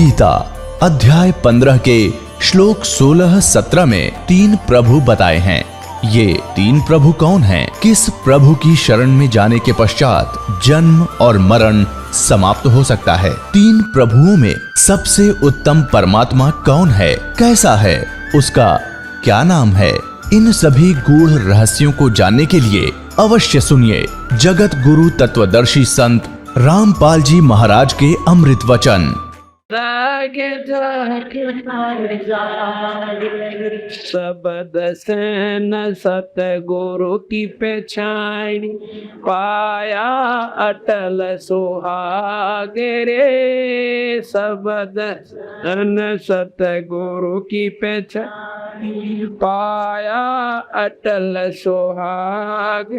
गीता अध्याय 15 के श्लोक 16-17 में 3 प्रभु बताए हैं। ये 3 प्रभु कौन हैं? किस प्रभु की शरण में जाने के पश्चात जन्म और मरण समाप्त हो सकता है? 3 प्रभुओं में सबसे उत्तम परमात्मा कौन है? कैसा है? उसका क्या नाम है? इन सभी गूढ़ रहस्यों को जानने के लिए अवश्य सुनिए जगत गुरु तत्वदर्शी संत रामपाल जी महाराज के अमृत वचन। शब्द सेन सतगुरु की पहचान पाया अटल सुहाग रे। शब्द सेन सतगुरु की पहचान पाया अटल सुहाग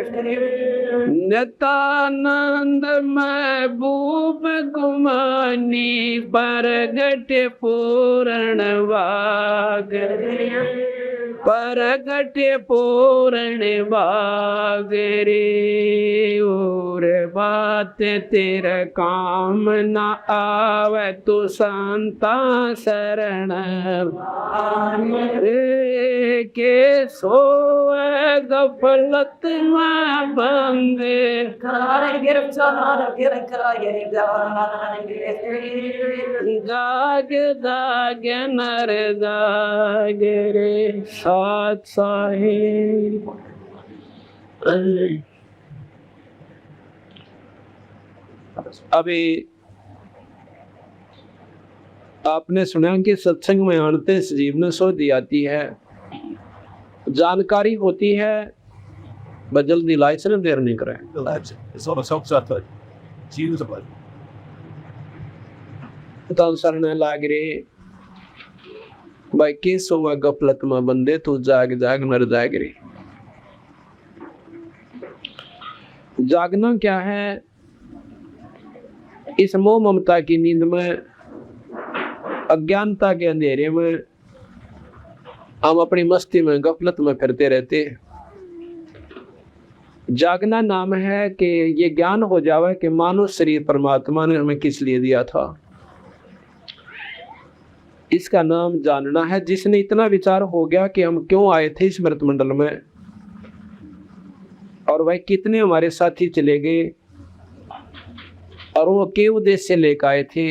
नित्यानंद महबूब गुमानी परगट पूर्ण वाग परगट पूर्ण वाग रे। और बात तेरा काम न आवे तो संता शरण रे के सोए गफलत में बंदे जाग जाग नर जाग रे साथ साहिब। अभी आपने सुना कि सत्संग में आनते जीवन शोधी आती है, जानकारी होती है, बस जल्दी लाइसेंस देर नहीं करें। शरण लाग रे भाई के सोवा गफलत में बंदे तू जाग जाग नर जाग रे। जागना क्या है? इस मोह ममता की नींद में, अज्ञानता के अंधेरे में हम अपनी मस्ती में गफलत में फिरते रहते हैं। जागना नाम है कि ये ज्ञान हो जावे कि मानव शरीर परमात्मा ने हमें किस लिए दिया था, इसका नाम जानना है। जिसने इतना विचार हो गया कि हम क्यों आए थे इस मृत मंडल में और वह कितने हमारे साथी चले गए और वो के उद्देश्य से लेकर आए थे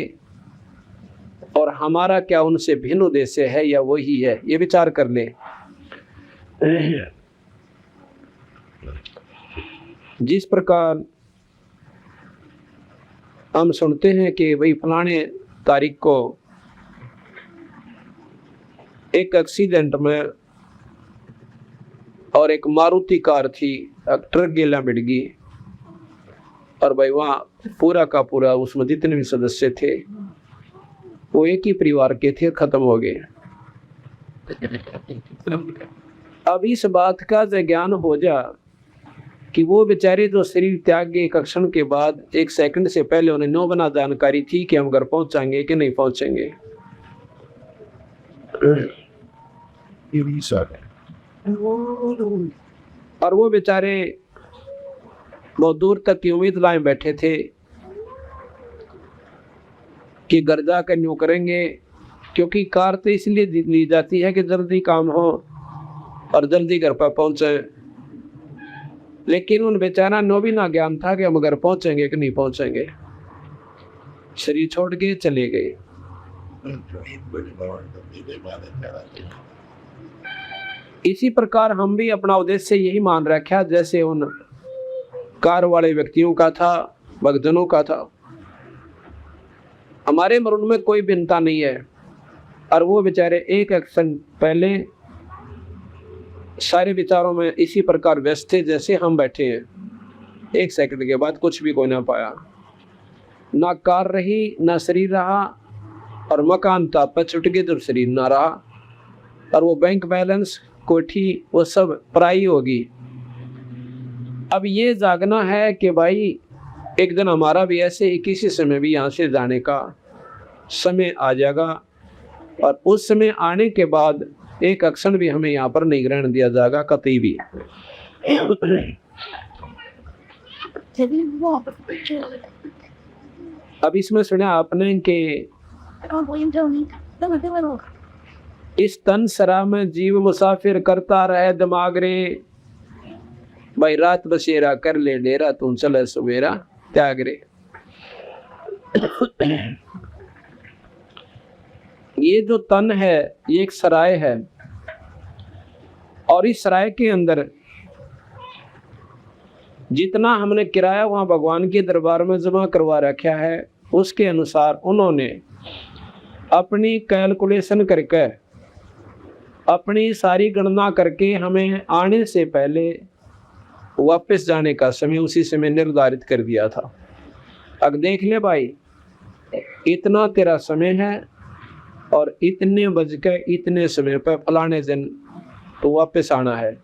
और हमारा क्या उनसे भिन्न उद्देश्य है या वही है, ये विचार कर ले। जिस प्रकार हम सुनते हैं कि भाई फलाने तारीख को एक एक्सीडेंट में और एक मारुति कार थी, ट्रक गेला मिट गई और भाई वहाँ पूरा का पूरा उसमें जितने भी सदस्य थे वो एक ही परिवार के थे, खत्म हो गए। अब इस बात का ज्ञान हो जा कि वो बेचारे जो शरीर त्याग गए एक क्षण के बाद, 1 सेकंड से पहले उन्हें 9 बना जानकारी थी कि हम घर पहुंचाएंगे कि नहीं पहुंचेंगे। और वो बेचारे बहुत दूर तक की उम्मीद लाए बैठे थे कि घर जाकर न्यू करेंगे, क्योंकि कार तो इसलिए ली जाती है कि जल्दी काम हो और जल्दी घर पर पहुंचे। लेकिन उन बेचारा नो भी ना ज्ञान था कि हम घर पहुंचेंगे कि नहीं पहुंचेंगे। शरीर छोड़ के चले गए। इसी प्रकार हम भी अपना उद्देश्य यही मान रखा जैसे उन कार वाले व्यक्तियों का था, भक्तजनों का था। हमारे मरण में कोई भिन्नता नहीं है और वो बेचारे एक एक्शन पहले सारे विचारों में इसी प्रकार व्यस्त थे जैसे हम बैठे हैं। 1 सेकंड के बाद कुछ भी कोई ना पाया, ना कार रही ना शरीर रहा और मकान था पर छुट गए जब शरीर ना रहा और वो बैंक बैलेंस कोठी वो सब पराई होगी। अब ये जागना है कि भाई एक दिन हमारा भी ऐसे ही किसी समय भी यहाँ से जाने का समय आ जाएगा और उस समय आने के बाद एक क्षण भी हमें यहाँ पर नहीं ग्रहण दिया जाएगा कतई भी। अब इसमें सुना आपने कि इस तन सरा में जीव मुसाफिर करता रहे दिमाग रे, भाई रात बसेरा कर ले डेरा तू चले सवेरा त्याग रे। ये जो तन है ये एक सराय है, और इस सराय के अंदर जितना हमने किराया वहां भगवान के दरबार में जमा करवा रखा है, उसके अनुसार उन्होंने अपनी कैलकुलेशन करके, अपनी सारी गणना करके हमें आने से पहले वापस जाने का समय उसी समय निर्धारित कर दिया था। अब देख ले भाई, इतना तेरा समय है और इतने बज के इतने समय पर फलाने दिन तो वापस आना है।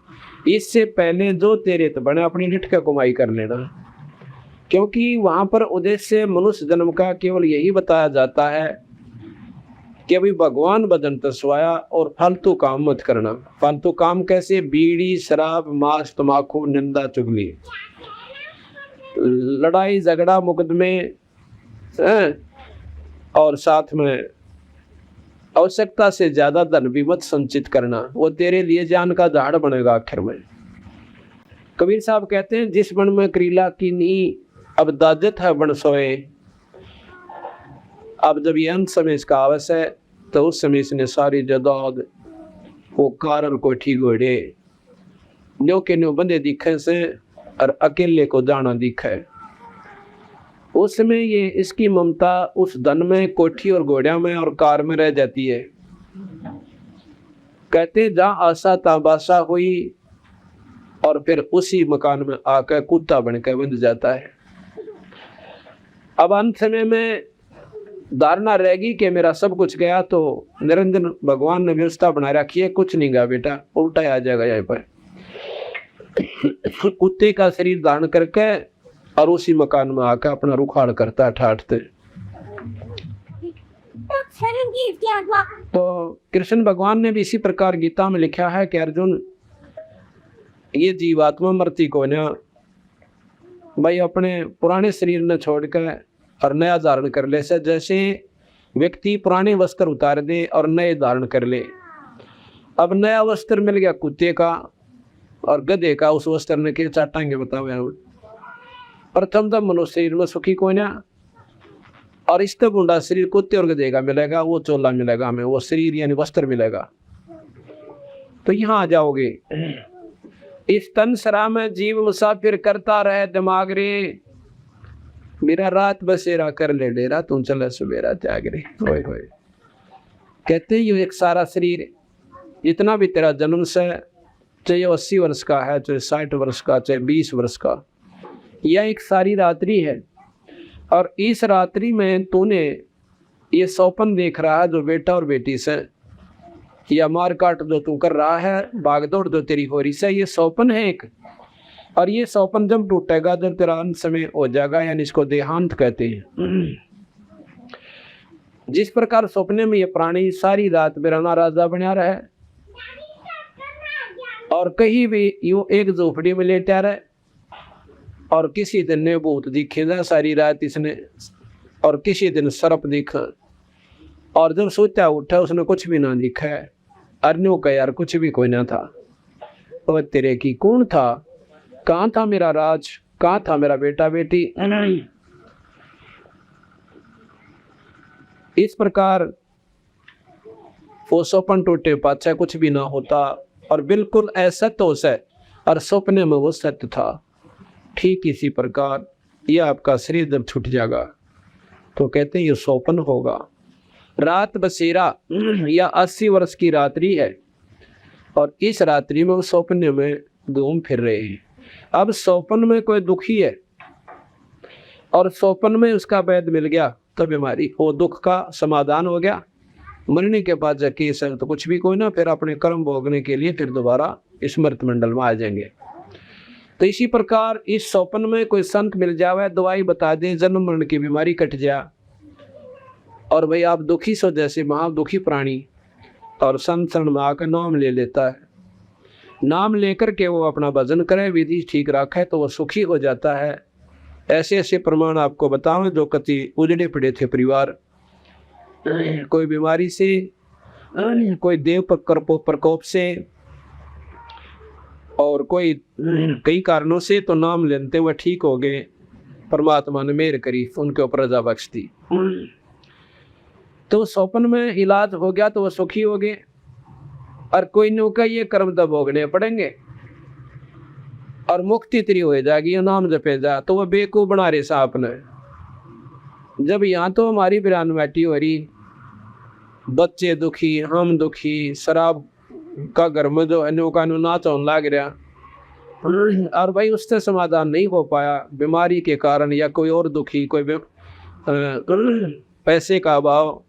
इससे पहले जो तेरे तो बने अपनी निठ का कमाई कर लेना, क्योंकि वहां पर उद्देश्य मनुष्य जन्म का केवल यही बताया जाता है कि अभी भगवान भजन तस्वाया और फालतू काम मत करना। फालतू काम कैसे? बीड़ी, शराब, मांस, तम्बाकू, निंदा, चुगली, लड़ाई झगड़ा, मुकदमे, और साथ में आवश्यकता से ज्यादा धन भी मत संचित करना, वो तेरे लिए जान का झाड़ बनेगा आखिर में। कबीर साहब कहते हैं, जिस बन में करीला की नी अब दाजत है बन सोए। अब जब ये अंत समय इसका आवश्य है तो उस समय इसने सारी जदाद वो कारण कोठी घोड़े न्यो के न्यो बंदे दिखे से और अकेले को जाना दिखे। उस समय ये इसकी ममता उस धन में, कोठी और घोड़िया में और कार में रह जाती है। कहते जा आशा ताबाशा हुई और फिर उसी मकान में आकर कुत्ता बनकर बंध जाता है। अब अंत समय में धारणा रहेगी कि मेरा सब कुछ गया, तो निरंजन भगवान ने व्यवस्था बना रखी है, कुछ नहीं गया बेटा, उल्टा आ जाएगा यहाँ पर। कुत्ते का शरीर धारण करके और उसी मकान में आकर अपना रुखाड़ करता है ठाठते। तो कृष्ण भगवान ने भी इसी प्रकार गीता में लिखा है कि अर्जुन, ये जीवात्मा मरती को ना भाई अपने पुराने शरीर ने छोड़कर और नया धारण कर ले से, जैसे व्यक्ति पुराने वस्त्र उतार दे और नए धारण कर ले। अब नया वस्त्र मिल गया कुत्ते का और गधे का, उस वस्त्र ने के चाटांगे बताओ। प्रथम तो मनुष्य शरीर में सुखी कोई ना, और इस तब बुंडा शरीर कुत्ते और गधे का मिलेगा, वो चोला मिलेगा हमें, वो शरीर यानी वस्त्र मिलेगा। तो यहाँ आ जाओगे। इस तन सरा में जीव मुसाफिर करता रहे दिमाग रे, मेरा रात बसेरा कर ले डेरा तू चले सवेरा त्याग रे। होए होए। कहते ये एक सारा शरीर जितना भी तेरा जन्म से, चाहे 80 वर्ष का है, चाहे 60 वर्ष का, चाहे 20 वर्ष का, यह एक सारी रात्रि है। और इस रात्रि में तूने ये सौपन देख रहा है जो बेटा और बेटी से, या मार काट जो तू कर रहा है, भागदौड़ जो तेरी हो रही है, ये सौपन है एक। और ये सौपन जब टूटेगा, जब तेरा अंत समय हो जाएगा, यानी इसको देहांत कहते हैं। जिस प्रकार सपने में ये प्राणी सारी रात बेराना राजा बना रहे और कहीं भी यूं एक झोपड़ी में लेटा रहे, और किसी दिन ने भूत दिखेगा सारी रात इसने, और किसी दिन सर्प दिखा, और जब सोचा उठा उसने कुछ भी ना दिखा है। अरन्यों का यार कुछ भी कोई ना था। और तेरे की कौन था? कहाँ था मेरा राज? कहाँ था मेरा बेटा बेटी? इस प्रकार वो सपन टूटे पाछा कुछ भी ना होता और बिल्कुल असत्य हो से, और सपने में वो सत्य था। ठीक इसी प्रकार यह आपका शरीर जब छूट जाएगा तो कहते हैं ये सौपन होगा। रात बसेरा या 80 वर्ष की रात्रि है, और इस रात्रि में वो सौपने में घूम फिर रहे हैं। अब सौपन में कोई दुखी है और सौपन में उसका वैद्य मिल गया तो बीमारी, वो दुख का समाधान हो गया। मरने के बाद जाके तो कुछ भी कोई ना, फिर अपने कर्म भोगने के लिए फिर दोबारा स्मृत मंडल में आ जाएंगे। तो इसी प्रकार इस सौपन में कोई संत मिल जावे, दवाई बता दे, जन्म मरण की बीमारी कट जा, और भाई आप दुखी सो जैसे महादुखी प्राणी, और संत शरण में आकर नाम ले लेता है। नाम लेकर के वो अपना भजन करे, विधि ठीक रखे, तो वो सुखी हो जाता है। ऐसे ऐसे प्रमाण आपको बताऊं जो कति उजड़े पड़े थे परिवार, कोई बीमारी से, कोई देव प्रकोप से, और कोई कई कारणों से, तो नाम लेते हुए ठीक हो गए। परमात्मा ने मेहर करी, उनके ऊपर रजा बख्श दी। तो स्वप्न में इलाज हो गया तो वो सुखी हो गए। और कोई नौका ये कर्म दब भोगने पड़ेंगे और मुक्ति तेरी हो जाएगी, ये नाम जपे जा, तो वह बेवकूफ बना रहे सांप ने। जब यहाँ तो हमारी बिरान बैठी हो रही, बच्चे दुखी, हम दुखी, शराब का घर में जो है नौका नाच होने लग रहा, और भाई उससे समाधान नहीं हो पाया बीमारी के कारण, या कोई और दुखी, कोई पैसे का अभाव,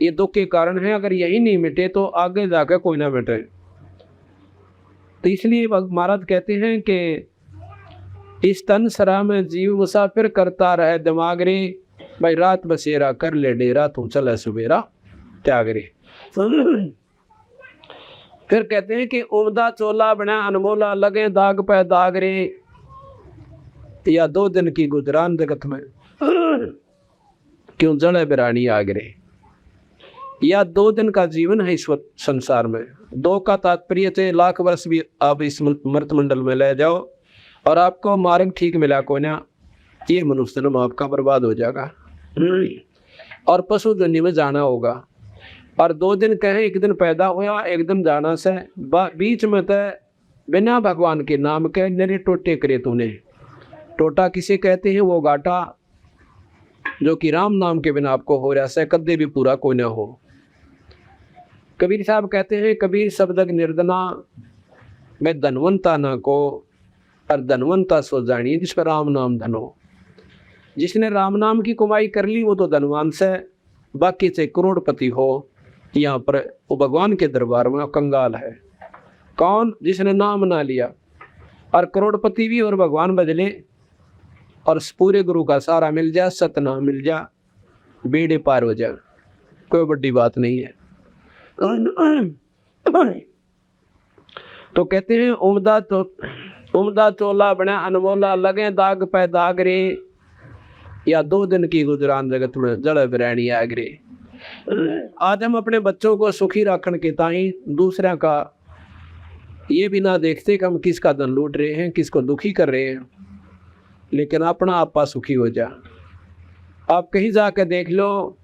ये दुख के कारण है। अगर यही नहीं मिटे तो आगे जाकर कोई ना मिटे। तो इसलिए महाराज कहते हैं कि इस तन सरा में जीव मुसाफिर करता रहे दिमाग रे, भाई रात बसेरा कर ले डेरा, तू चले सवेरा त्याग रे। फिर कहते हैं कि उमदा चोला बना अनमोला, लगे दाग पे दाग रे, या 2 दिन की गुजरान जगत में क्यों जड़े बिरानी आग रे। या 2 दिन का जीवन है इस संसार में। 2 का तात्पर्य थे लाख वर्ष भी आप इस मृत मंडल में ले जाओ और आपको मार्ग ठीक मिला को ना, ये मनुष्य जन्म आपका बर्बाद हो जाएगा और पशु दुनिया में जाना होगा। और 2 दिन कहें, 1 दिन पैदा हुआ, 1 दिन जाना से, बीच में तो बिना भगवान के नाम के नरे टोटे करे तूने। टोटा किसे कहते हैं? वो घाटा जो कि राम नाम के बिना आपको हो रहा है, कदे भी पूरा कोई ना हो। कबीर साहब कहते हैं, कबीर शब्दक निर्दना मैं धनवंता ना को, और धनवंता सो जानिए जिस पर राम नाम धनो। जिसने राम नाम की कमाई कर ली वो तो धनवान से, बाकी से करोड़पति हो यहाँ पर वो भगवान के दरबार में कंगाल है। कौन? जिसने नाम ना लिया। और करोड़पति भी और भगवान बदले और पूरे गुरु का सारा मिल जा, सतनाम मिल जा, बेड़े पार हो जा, कोई बड़ी बात नहीं है। तो कहते हैं उमदा चोला बना अनमोला, लगे दाग पे दाग रे, या 2 दिन की गुजरान जगत में जड़ बिरैनी आग रे। आज हम अपने बच्चों को सुखी रखने के ताई दूसरा का ये भी ना देखते कि हम किसका धन लूट रहे हैं, किसको दुखी कर रहे हैं, लेकिन अपना आपा सुखी हो जा। आप कहीं जाकर देख लो,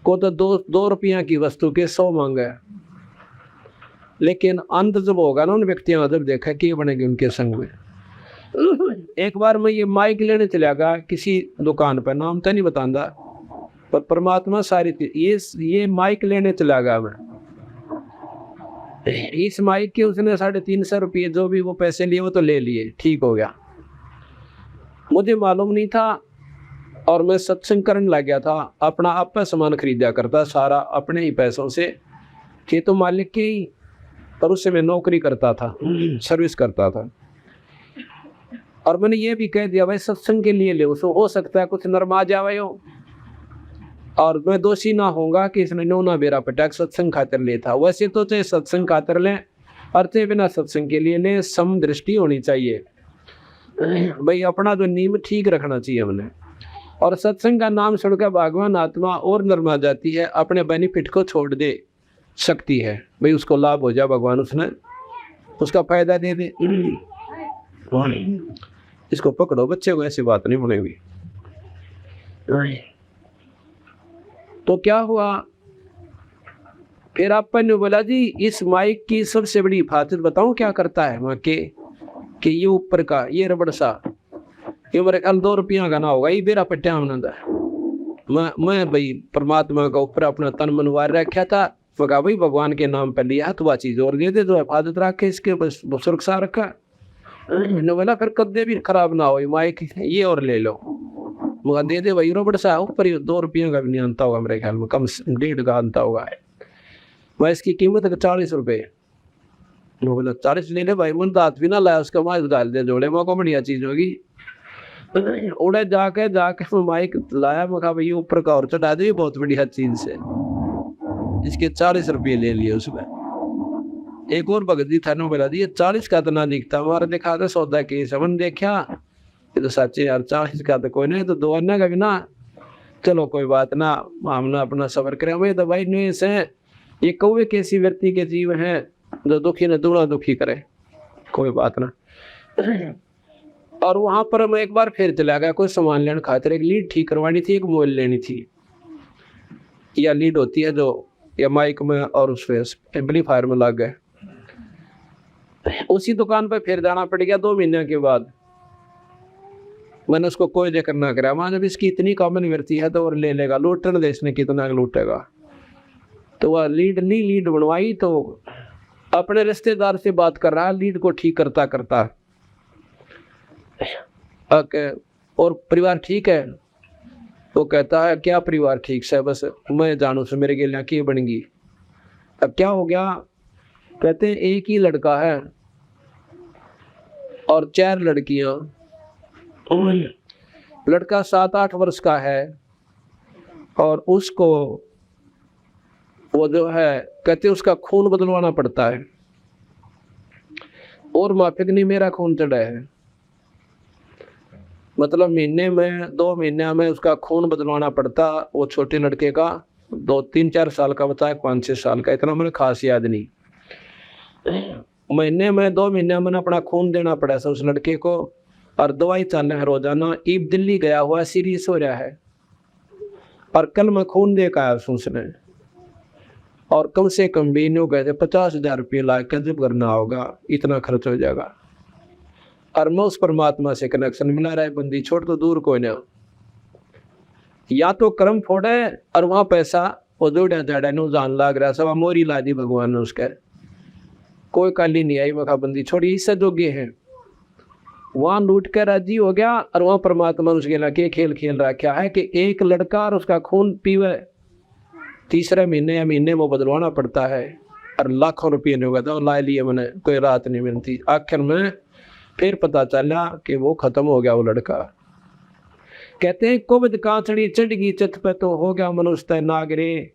को तो 2 रुपया की वस्तु के 100 मांगे, लेकिन अंत जब होगा ना उन व्यक्तियों जब देखा कि ये बनेगी उनके संग में। एक बार मैं ये माइक लेने चला गया किसी दुकान पर, नाम तो नहीं बताऊंगा, पर परमात्मा सारी ये माइक लेने चला गया मैं। इस माइक के उसने 350 रुपये जो भी वो पैसे लिए वो तो ले लिए, ठीक हो गया। मुझे मालूम नहीं था और मैं सत्संग करने लग गया था। अपना आप पर सामान खरीदा करता सारा अपने ही पैसों से, खेतों मालिक के ही, पर उससे मैं नौकरी करता था, सर्विस करता था। और मैंने ये भी कह दिया भाई सत्संग के लिए ले, उसको हो सकता है कुछ नरमा जावे हो, और मैं दोषी ना होऊंगा कि इसने नोना बेरा पटाक सत्संग खातर ले था। वैसे तो चाहे सत्संग खातर लें और चाहे बिना सत्संग के लिए लें, सम दृष्टि होनी चाहिए भाई, अपना जो नीम ठीक रखना चाहिए हमने। और सत्संग का नाम सुनकर भगवान आत्मा और नरमा जाती है, अपने बेनिफिट को छोड़ दे सकती है भाई, उसको लाभ हो जाए, भगवान उसने उसका फायदा दे दे। इसको पकड़ो बच्चे को, ऐसी बात नहीं बनेगी। तो क्या हुआ फिर अपन ने बोला जी इस माइक की सबसे बड़ी हिफाजत बताऊं क्या करता है वहाँ के, कि ये ऊपर का ये रबड़ सा, ये मेरे ख्याल 2 रुपया का ना होगा, ये बेरा पट्टिया आनंद है। मैं भाई परमात्मा का ऊपर अपना तन मनवार रखा था, मगा भाई भगवान के नाम पर लिया तो वह चीज़ और दे दे, तो हिफाजत रखे इसके, बस सुरक्षा रखा। ने बोला फिर कदे भी खराब ना हो माइक, ये और ले लो, मगर दे दे भाई रबड़ सा ऊपर, 2 रुपये का भी नहीं आता होगा मेरे ख्याल में, कम 1.5 का आता होगा। वह इसकी कीमत है 40 रुपये। बोला 40 ले ले भाई, मन दांत भी ना लाया उसका, माइक डाल दे जोड़े, मौका बढ़िया चीज़ होगी। उड़े जाके माइक लाया, मैं कहा भाई ऊपर का और चढ़ा दे, बहुत बढ़िया चीज़ से, इसके 40 रुपये ले लिए उसमें। एक और भगत जी था, बोला दी 40 का तो ना दिखता, हमारा देखा था सौदा के समन देखा, ये तो सच्चे यार 40 का तो कोई नहीं, तो 2 अन्ना का भी ना, चलो कोई बात ना, हमने अपना सफर करें। हमें तो भाई नहीं से ये कौवे कैसी व्यक्ति के जीव हैं जो दुखी ने दूना दुखी करे, कोई बात ना। और वहां पर मैं एक बार फिर चला गया, कोई सामान लेने खातिर, एक लीड ठीक करवानी थी, एक मोबाइल लेनी थी। या लीड होती है जो या माइक में और उस एम्पलीफायर में लग गए। उसी दुकान पर फिर जाना पड़ गया 2 महीने के बाद। मैंने उसको कोई जिक्र ना करा, वहां जब इसकी इतनी कॉमन वृत्ति है तो और ले लेगा, लूटने देश ने कितना लूटेगा। तो वह लीड बनवाई, तो अपने रिश्तेदार से बात कर रहा है, लीड को ठीक करता करता। और परिवार ठीक है? वो कहता है क्या परिवार ठीक से, बस मैं जानू से मेरे गेलियाँ की बनेगी। अब क्या हो गया? कहते हैं एक ही लड़का है और 4 लड़कियां। लड़का 7-8 वर्ष का है और उसको वो जो है कहते उसका खून बदलवाना पड़ता है, और माफिक नहीं मेरा खून चढ़ा है। मतलब महीने में 2 महीने में उसका खून बदलवाना पड़ता। वो छोटे लड़के का 2-3-4 साल का बता है, 5-6 साल का, इतना मुझे खास याद नहीं। महीने में 2 महीने में अपना खून देना पड़ा था उस लड़के को, और दवाई चल रहा है रोजाना। ईब दिल्ली गया हुआ, सीरियस हो रहा है, और कल मैं खून दे के आया उसने। और कम से कम भी नहीं गए थे 50,000 रुपये ला के जब करना होगा, इतना खर्च हो जाएगा। और मैं उस परमात्मा से कनेक्शन मिला रहा है, बंदी छोड़ तो दूर कोई ना, या तो कर्म फोड़े और वहाँ पैसा वो जोड़ा जाड़ा नो जान लाग रहा, सब मोरी ला दी भगवान ने उसके, कोई काली नहीं आई। मखा बंदी छोड़ी, इससे जोगे हैं। वहाँ लूट कर राजी हो गया, और वहाँ परमात्मा उसके लगे खेल खेल रखा है कि एक लड़का और उसका खून पीवे, 3रे महीने या महीने में बदलवाना पड़ता है, और लाखों रुपये नहीं होगा। तो ला लिए मैंने, कोई रात नहीं मिलती। आखिर में फिर पता चला कि वो खत्म हो गया वो लड़का। कहते हैं कुबद कांचड़ी चढ़गी चित पे तो हो गया मनुष्य नागरे,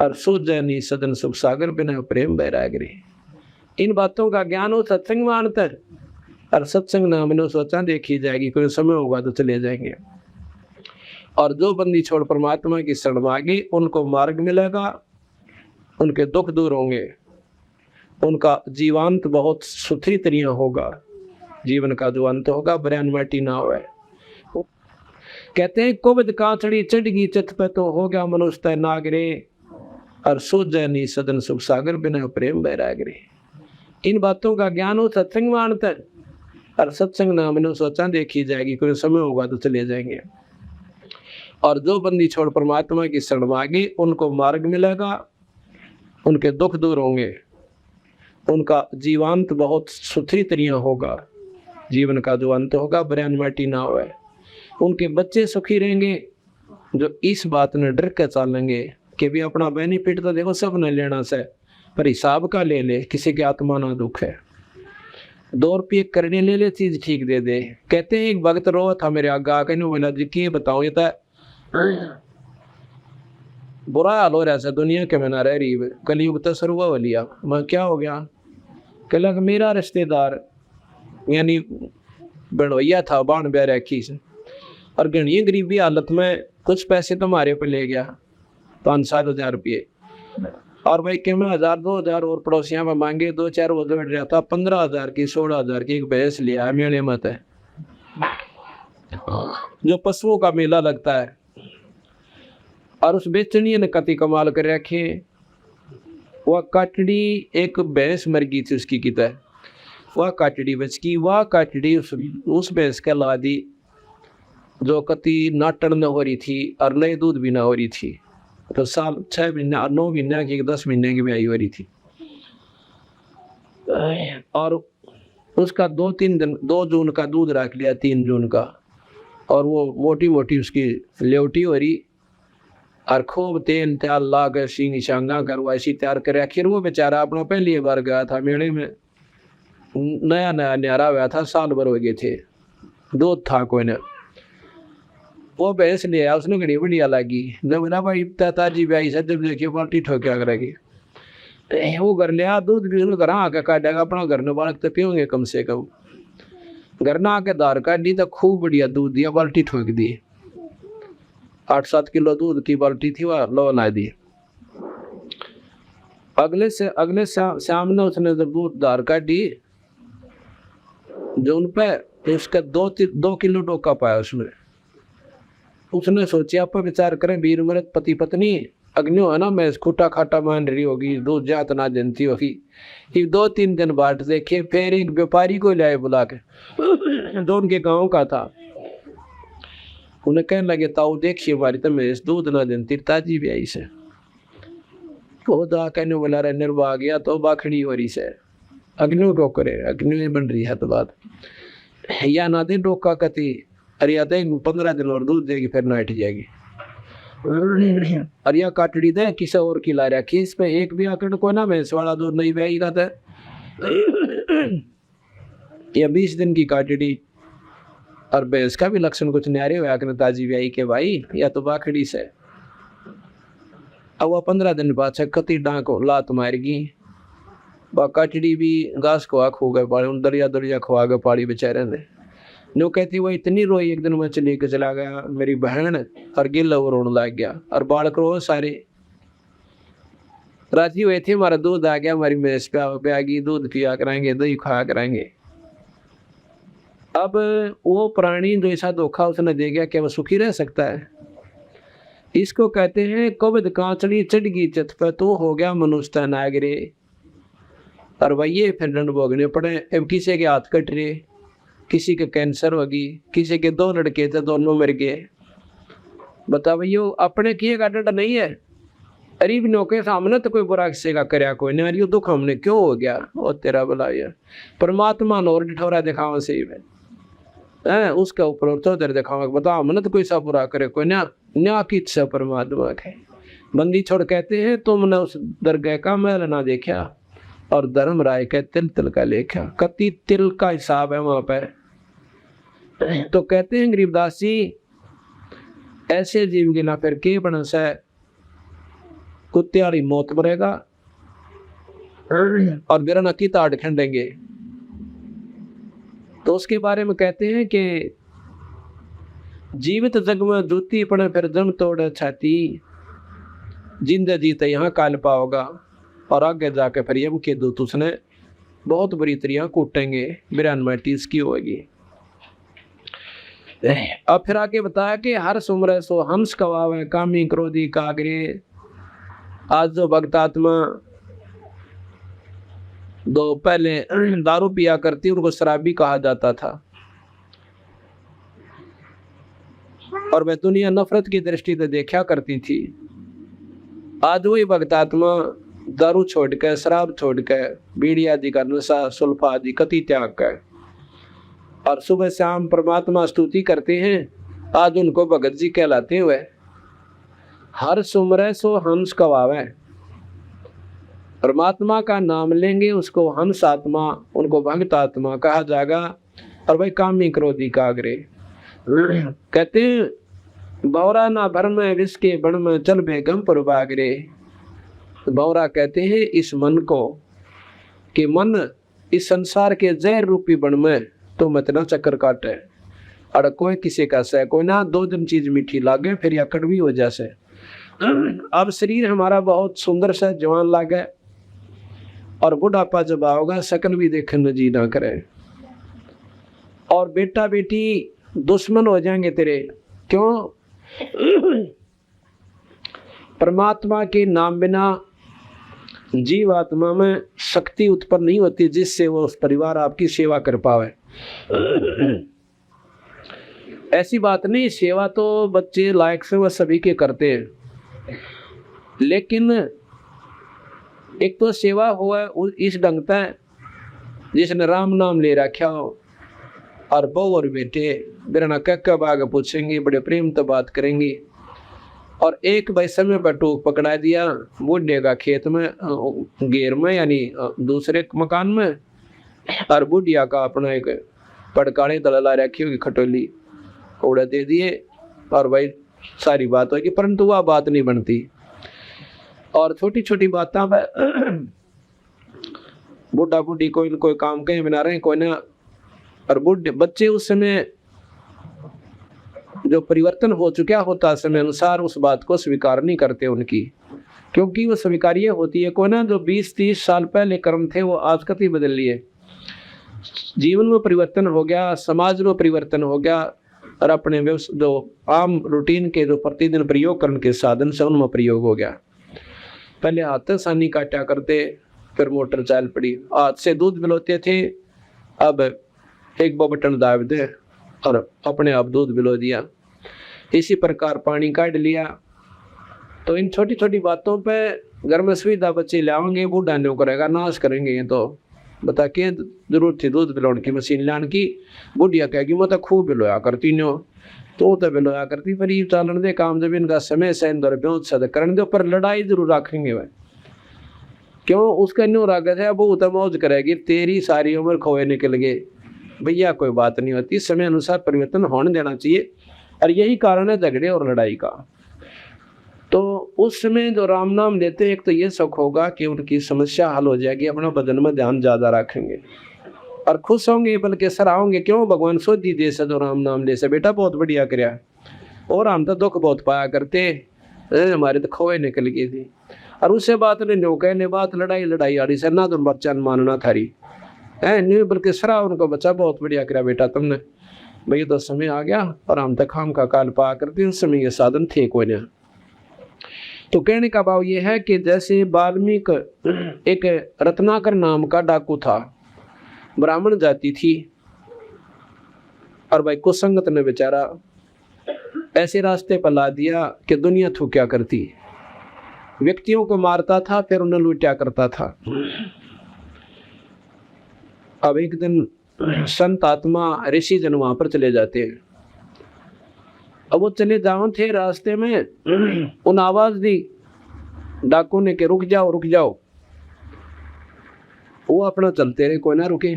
और सूझे नहीं सदन सुख सागर बिना प्रेम बैरागरे। इन बातों का ज्ञान हो सत्संग मानता है, और सत्संग ना मैंने सोचा देखी जाएगी, कोई समय होगा तो चले जाएंगे। और जो बंदी छोड़ परमात्मा की शरण मांगी, उनको मार्ग मिलेगा, उनके दुख दूर होंगे, उनका जीवांत बहुत सुथरी तरीका होगा, जीवन का जो अंत होगा बरैन माटी ना होए। कहते हैं कुबद कांचड़ी चढ़गी चित पे तो हो गया मनुष्य नागरे, और सूझे नहीं सदन सुख सागर बिना प्रेम बैरागरे। इन बातों का ज्ञान हो सत्संग मानता है, और सत्संग ना मैंने सोचा देखी जाएगी, कोई समय होगा तो चले जाएंगे। और जो बंदी छोड़ परमात्मा की शरण मांगी, उनको मार्ग मिलेगा, उनके दुख दूर होंगे, उनका जीवांत बहुत सुथरी तरीका होगा, जीवन का जो अंत होगा बरैन माटी ना होए। उनके बच्चे सुखी रहेंगे, जो इस बात ने डर के चलेंगे कि भी अपना बेनिफिट तो देखो सब ने लेना से, पर हिसाब का ले ले, किसी की आत्मा ना दुख है। 2 रुपये करने ले ले, चीज ठीक दे दे। कहते हैं एक भक्त रो था मेरे आगे आके, बोला जी की बताऊं, ये तो बुरा हाल हो रहा है दुनिया के में ना रह रही, कलयुग तो शुरू हो लिया। मैं क्या हो गया? कहला कि मेरा रिश्तेदार यानी बनवैया था, बाण ब्याह रखी से, और घनी गरीबी हालत में कुछ पैसे तो हमारे पे ले गया, 5-7 हज़ार रुपये। और भाई कि मैं 1,000-2,000 और पड़ोसियाँ में मांगे, 2-4 वो बैठ रहा था, 15,000 की 16,000 की एक भैंस लिया मेले मत है, जो पशुओं का मेला लगता है। और उस बेचनी ने कति कमाल कर रखे, वह काटड़ी एक भैंस मर गई थी उसकी की तरह, वह काटड़ी बच गई। वह काटड़ी उस भैंस के ला दी जो कति नाटन न हो रही थी और नए दूध भी ना हो रही थी। तो साल 6 महीने 9 महीने की 10 महीने की ब्याई हो रही थी। और उसका 2-3 दिन 2 जून का दूध रख लिया, 3 जून का, और वो मोटी मोटी उसकी लेवटी हो रही, और खूब तेल त्याल ला कर सींग शांगा करवा ऐसी तैयार कर। आखिर वो बेचारा अपना पहली बार गया था मेले में, नया नया न्यारा हुआ था, साल भर हो गए थे, दूध था कोई ने। वो भैंस ले आया, उसने घड़ी बढ़िया लगी, जब ना भाई ताजी ब्याई से जब देखिए बाल्टी ठोक्या करेगी, वो घर ले आ, दूध भी घर आके काटेगा, अपना घर में बालक तो पियोगे कम से कम। घर ना आके दार काट दी तो खूब बढ़िया दूध दिया, बाल्टी ठोक दी। 8-7 किलो दूध की बाल्टी थी, वह लो ला दी। अगले शाम ने उसने जब दूध दार काटी जो उन पे, उसका 2 किलो डोका पाया उसमें। उसने सोचा आप विचार करें, वीर मृत पति पत्नी अग्नियो है ना, मैं खूटा खाटा मान रही होगी, दूध जात ना जनती होगी। 2-3 दिन बाद देखे, फिर एक व्यापारी को लाए बुला के, जो उनके गाँव का था। उन्हें कहने लगे, ताऊ देखिए हमारी तो मैं दूध ना जनती, ताजी भी आई से। कहने बोला रहे निर्वाह गया तो बाखड़ी हो रही से, अग्नि को करे, अग्नि बन रही है तो बात या ना दे डोका कती, अरे या दे 15 दिन और दूध देगी, फिर नाइट जाएगी। अरे या काटड़ी दे किसी और की ला रखी, इस पे एक भी आकड़ को ना भैंस वाला दूध नहीं बहेगा था। या 20 दिन की काटड़ी, और भैंस का भी लक्षण कुछ न्यारे हुआ कि ताजी ब्याई के भाई, या तो बाखड़ी से। अब वह 15 दिन बाद कति डांको लात मारेगी, वह काटड़ी भी घास को खो गए पाड़ी, उन दरिया खुआ गए पाड़ी बेचारे ने। नो कहती वो इतनी रोई, एक दिन मैं चले के चला गया मेरी बहन, और गिल रोने लग गया, और बालक रो सारे। राजी हुए थे, हमारा दूध आ गया, हमारी भैंस पे आ गई, दूध पिया कराएंगे, दही खाया कराएंगे। अब वो प्राणी जो ऐसा धोखा उसने दे गया, क्या वो सुखी रह सकता है? इसको कहते हैं कबद कांचड़ी चढ़ गई चित पे, तो हो गया मनुष्य नागरे। और वही फिर दंड भोगने पड़े। अब किसी के हाथ कट रहे, किसी के कैंसर होगी, किसी के 2 लड़के थे दोनों मर गए। बता भैया अपने किए का दंड नहीं है। अरीब नौके सामने तो कोई बुरा किसी का करया कोई नहीं, अरे दुख हमने क्यों हो गया, वो तेरा भला यार परमात्मा ने और डिठोरा दिखावा सही में है, उसके ऊपर तो दर दिखावा, बता हमने तो कोई सा बुरा करे कोई ना, न्या की इच्छा परमात्मा के। बंदी छोड़ कहते हैं तुमने उस दरगाह का महल ना देखा, और धर्म राय के तिल तिल का लेखा, कति तिल का हिसाब है वहां पर। तो कहते हैं गरीबदास जी, ऐसे जीव गिना फिर के बनस है, कुत्ते वाली मौत मरेगा और बिरना की ताड़ खंडेंगे। तो उसके बारे में कहते हैं कि जीवित जग में जूती पड़े फिर जम तोड़े छाती, जिंदा जीते यहाँ काल पाओगा, और आगे जाके फिर यम के दूत उसने बहुत बुरी तरह कूटेंगे, बिरान माटी इसकी होगी। अब फिर आगे बताया कि हर सुमरे सो हंस कवावे, कामी क्रोधी कागरे। आज जो भक्तात्मा दो पहले दारू पिया करती, उनको शराबी कहा जाता था, और वह दुनिया नफरत की दृष्टि से देखा करती थी। आज वही भक्तात्मा दारू छोड़कर, शराब छोड़कर, बीड़ी आदि का नशा, सुल्फा आदि कति त्याग कर, और सुबह शाम परमात्मा स्तुति करते हैं। आज उनको भगत जी कहलाते हुए। हर सुमरे सो हंस कवावे, परमात्मा का नाम लेंगे उसको हंस आत्मा, उनको भक्त आत्मा कहा जाएगा। और भाई कामी क्रोधी कागरे, कहते हैं बौरा ना भर में विष के बण में चल बेगम पर बागरे। बौरा कहते हैं इस मन को, कि मन इस संसार के जहर रूपी बण में तो मत ना चक्कर काटे, और कोई किसी का सह कोई ना, 2 दिन चीज मीठी लागे फिर या कड़वी हो जैसे। अब शरीर हमारा बहुत सुंदर सा जवान लागे, और बुढ़ापा जब आओगा शकल भी देखने जी ना करे, और बेटा बेटी दुश्मन हो जाएंगे तेरे। क्यों? परमात्मा के नाम बिना जीव आत्मा में शक्ति उत्पन्न नहीं होती, जिससे वो उस परिवार आपकी सेवा कर पावे। ऐसी बात नहीं, सेवा तो बच्चे लायक से वह सभी के करते हैं, लेकिन एक तो सेवा हुआ इस ढंग पे जिसने राम नाम ले रखा हो, और बहू और बेटे बिना कक्का बाग पूछेंगे, बड़े प्रेम तो बात करेंगी। और एक भाई समय पर टोक पकड़ा दिया, बूढ़े का खेत में घेर में, यानी दूसरे मकान में, और बुढ़िया का अपना एक पड़काने दलला रखी होगी खटोली, कौड़ा दे दिए, और भाई सारी बात होगी। परंतु वह बात नहीं बनती, और छोटी छोटी बातों में बूढ़ा बूढ़ी कोई काम कहीं बना रहे कोई ना, और बूढ़े बच्चे उस समय जो परिवर्तन हो चुका होता समय अनुसार उस बात को स्वीकार नहीं करते उनकी, क्योंकि वो स्वीकार्य होती है। कोई ना जो 20-30 साल पहले कर्म थे वो आज कति बदल लिए, जीवन में परिवर्तन हो गया, समाज में परिवर्तन हो गया, और अपने जो आम रूटीन के जो प्रतिदिन प्रयोग करने के साधन से उनमें प्रयोग हो गया। पहले हाथ से सानी काटा करते, फिर मोटर चाल पड़ी, हाथ से दूध बिलोते थे, अब एक बटन दाब दे और अपने आप दूध बिलो दिया। इसी प्रकार पानी काट लिया। तो इन छोटी छोटी बातों पे घर में सुविधा बच्चे लाओगे, बूढ़ा नहीं करेगा, नाश करेंगे। ये तो बता के जरूरत थी दूध बिलाने की मशीन लाने की, बुढ़िया कहेगी मैं तो खूब बिलोया करती नो, तो बिलोया करती, पर ये चालन दे काम, जब इनका समय से इंदर करने दो, पर लड़ाई जरूर रखेंगे वह। क्यों? उसका न्यू रागत है, वो तो मौज करेगी, तेरी सारी उम्र खोए निकल गए। भैया कोई बात नहीं होती, समय अनुसार परिवर्तन होने देना चाहिए, और यही कारण है झगड़े और लड़ाई का। तो उस समय जो राम नाम लेते, एक तो ये सुख होगा कि उनकी समस्या हल हो जाएगी, अपना बदन में ध्यान ज्यादा रखेंगे और खुश होंगे, बल्कि सराहोंगे। क्यों? भगवान सोधी दे से जो राम नाम ले से, बेटा बहुत बढ़िया कराया, और हम तो दुख बहुत पाया करते, हमारे तो खोए निकल गई थी। और उससे बात ने नो कहने बात लड़ाई आड़ी से ना, तुम बच्चा मानना थारी है नहीं, बल्कि सरा उनको, बच्चा बहुत बढ़िया कराया बेटा तुमने, भाई तो समय आ गया और हम तक हम का काल पाया करते, उस समय ये साधन थे कोई ना। तो कहने का भाव ये है कि जैसे वाल्मीकि एक रत्नाकर नाम का डाकू था, ब्राह्मण जाति थी, और भाई कुसंगत ने बेचारा ऐसे रास्ते पर ला दिया कि दुनिया थू क्या करती, व्यक्तियों को मारता था, फिर उन्हें लूटा करता था। अब एक दिन संत आत्मा ऋषि जन वहां पर चले जाते हैं। अब वो चले जाओ थे, रास्ते में उन आवाज दी डाकू ने कि रुक जाओ रुक जाओ। वो अपना चलते रहे, कोई ना रुके।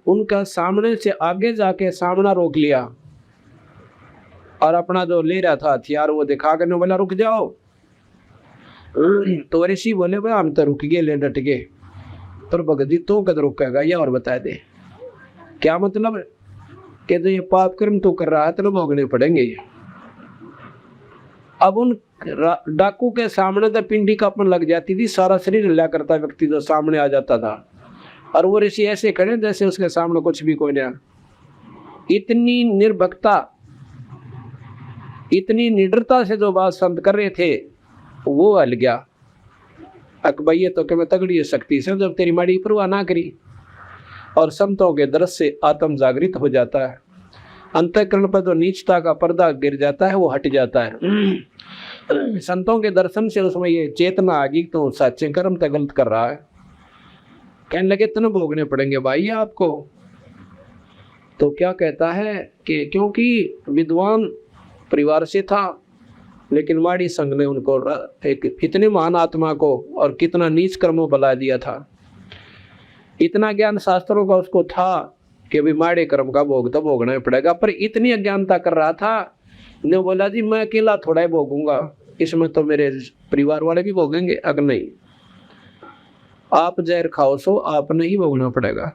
उनका सामने से आगे जाके सामना रोक लिया, और अपना जो ले रहा था हथियार वो दिखा कर बोला रुक जाओ। तो ऋषि बोले भाई हम तो रुक गए, ले डट गए। पर भगत तो कद रुकेगा, ये और बता दे क्या मतलब, कि जो ये पाप कर्म तो कर रहा है तो भोगने पड़ेंगे। अब उन डाकू के सामने तो पिंडी कांपने लग जाती थी, सारा शरीर हिला करता व्यक्ति जो सामने आ जाता था, और वो ऋषि ऐसे खड़े जैसे उसके सामने कुछ भी कोई नहीं। इतनी निर्भक्ता, इतनी निडरता से जो बात संत कर रहे थे वो हल गया। अकबैये तो कि मैं तगड़ी शक्ति से, जब तेरी माड़ी परवाह ना करी, और संतों के दृश्य से आत्म जागृत हो जाता है, अंतःकरण पर जो नीचता का पर्दा गिर जाता है वो हट जाता है। संतों के दर्शन से उसमें ये चेतना आ गई तो सच्चे कर्म तो गलत कर रहा है। कहने लगे इतने भोगने पड़ेंगे भाई आपको। तो क्या कहता है कि क्योंकि विद्वान परिवार से था, लेकिन माड़ी संघ ने उनको एक इतने महान आत्मा को और कितना नीच कर्मों बला दिया था। इतना ज्ञान शास्त्रों का उसको था कि अभी माड़े कर्म का भोग तो भोगना ही पड़ेगा, पर इतनी अज्ञानता कर रहा था, ने बोला जी मैं अकेला थोड़ा ही भोगूंगा, इसमें तो मेरे परिवार वाले भी भोगेंगे। अगर नहीं, आप जहर खाओ सो आपने ही भोगना पड़ेगा।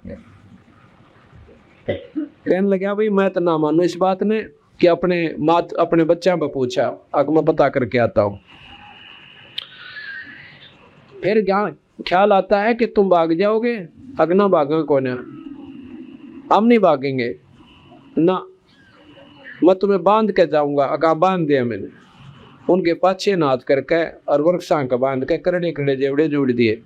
कहने लगा भाई मैं तो ना मानू इस बात ने, कि अपने बच्चा पर पूछा, अगर मैं पता करके आता हूँ। फिर ख्याल आता है कि तुम भाग जाओगे, अगना भागा कौन है, हम नहीं भागेंगे ना, मैं तुम्हें बांध के जाऊंगा। अगा बांध दिया मैंने, उनके पाछे नाथ करके और वृक्षा का बांध के करड़े करड़े जेवड़े जोड़ दिए।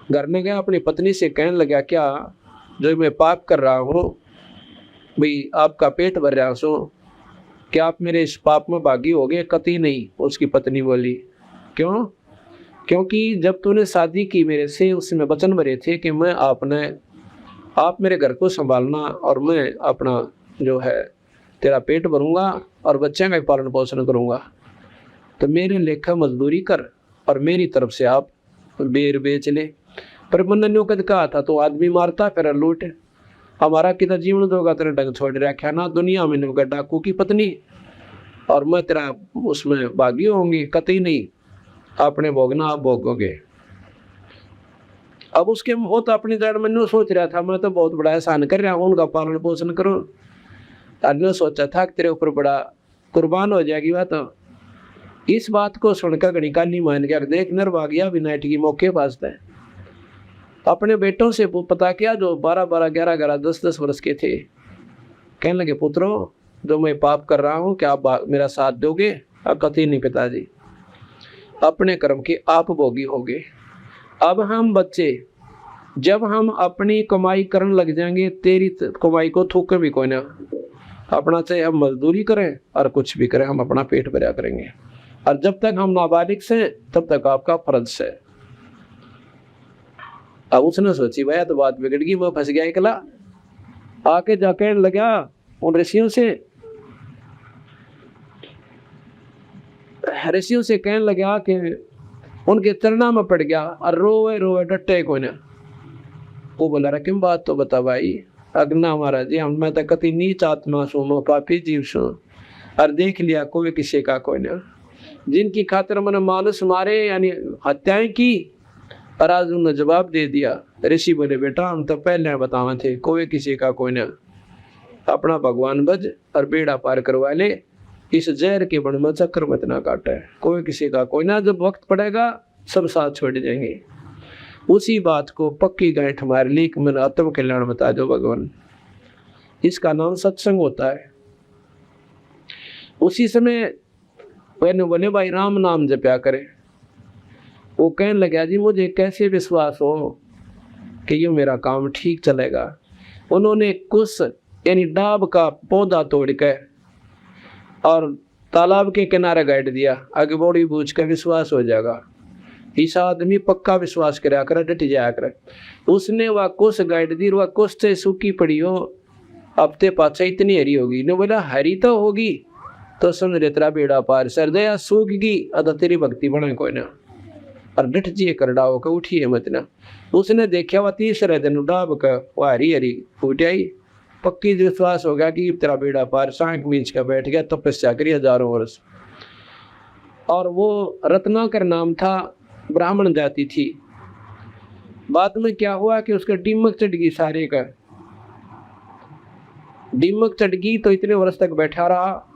घर में गया, अपनी पत्नी से कहने लगा क्या जो मैं पाप कर रहा हूँ, भाई आपका पेट भर रहा सो, क्या आप मेरे इस पाप में भागी हो गए? कतई नहीं, उसकी पत्नी बोली। क्यों? क्योंकि जब तूने शादी की मेरे से, उसमें वचन भरे थे कि मैं आप मेरे घर को संभालना और मैं अपना जो है तेरा पेट भरूंगा और बच्चे का पालन पोषण करूंगा, तो मेरे लेखा मजदूरी कर और मेरी तरफ से आप बेर बेच ले। पर मन कद कहा था तो आदमी मारता फिर लूट, हमारा कितना जीवन दोगा तेरे ढंग छोड़ रखा ना, दुनिया में नुका डाकू की पत्नी और मैं तेरा उसमें भागी होंगी। कतई नहीं, आपने भोगना आप भोगोगे। अब उसके वो तो अपनी जड़ में सोच रहा था मैं तो बहुत बड़ा एहसान कर रहा हूँ, उनका पालन पोषण करूँ। अन्न सोचा था कि तेरे ऊपर बड़ा कुर्बान हो जाएगी वह तो। इस बात को सुनकर गणिकाली मान गया, देख नरवा गया विनायट की मौके पास है। अपने बेटों से पता किया जो 12-12, 11-11, 10-10 वर्ष के थे। कहने लगे पुत्रों जो मैं पाप कर रहा हूँ क्या आप मेरा साथ दोगे? कतई नहीं पिताजी, अपने कर्म के आप भोगी होगे। अब हम बच्चे जब हम अपनी कमाई करने लग जाएंगे तेरी कमाई को थूके भी कोई ना, अपना चाहे हम मजदूरी करें और कुछ भी करें हम अपना पेट भरा करेंगे, और जब तक हम नाबालिग से तब तक आपका फर्ज है। अब उसने सोची भैया तो बात बिगड़ गई, वो फंस गया अकेला। आके जाके लगा उन ऋषियों से कहने लगा कि उनके चरणा में पड़ गया और रोवे रोवे डटे कोई ना। वो बोला रहा किम बात तो बता भाई। अग्ना महाराज जी मैं तो कति नीच आत्मा सू, मैं पापी जीव सू, और देख लिया कोई किसी का कोई ना, जिनकी खातिर मैंने मानुष मारे यानी हत्याएं की, और आज उन्होंने जवाब दे दिया। ऋषि बोले बेटा हम तो पहले बतावे थे कोई किसी का कोई ना, अपना भगवान भज और बेड़ा पार करवा ले, इस जहर के बन में चक्कर मत ना काटे, कोई किसी का कोई ना, जब वक्त पड़ेगा सब साथ छोड़ जाएंगे। उसी बात को पक्की गांठ मार ली कि मैंने आत्म कल्याण बता दो भगवान, इसका नाम सत्संग होता है। उसी समय मैंने बोले भाई राम नाम जपया करे। वो कहने लगा जी मुझे कैसे विश्वास हो कि ये मेरा काम ठीक चलेगा। उन्होंने कुछ यानी डाब का पौधा तोड़ के और तालाब के किनारे गाड़ दिया, आगे बॉडी बूझ के विश्वास हो जाएगा। इस आदमी पक्का विश्वास कराया करे, डट जाया करे। उसने वह कुछ गाड़ दी, वह कुछ से सूखी पड़ी हो, हफ्ते पाछे इतनी हरी होगी। ने बोला हरी तो होगी तो समझ रे तेरा बेड़ा पार, सरदया सूख गई अदा तेरी भक्ति बने कोई ना, और डट जी कर डाओ के उठिए मत ना। उसने देखा वह तीसरे दिन डाब का वह हरी हरी फूट आई, पक्की विश्वास हो गया कि तेरा बेड़ा पार। सांख बीच का बैठ गया, तपस्या करी हजारों वर्ष। और वो रत्नाकर नाम था, ब्राह्मण जाति थी। बाद में क्या हुआ कि उसका दीमक चढ़ गई, सारे का दीमक चढ़ गई तो इतने वर्ष तक बैठा रहा।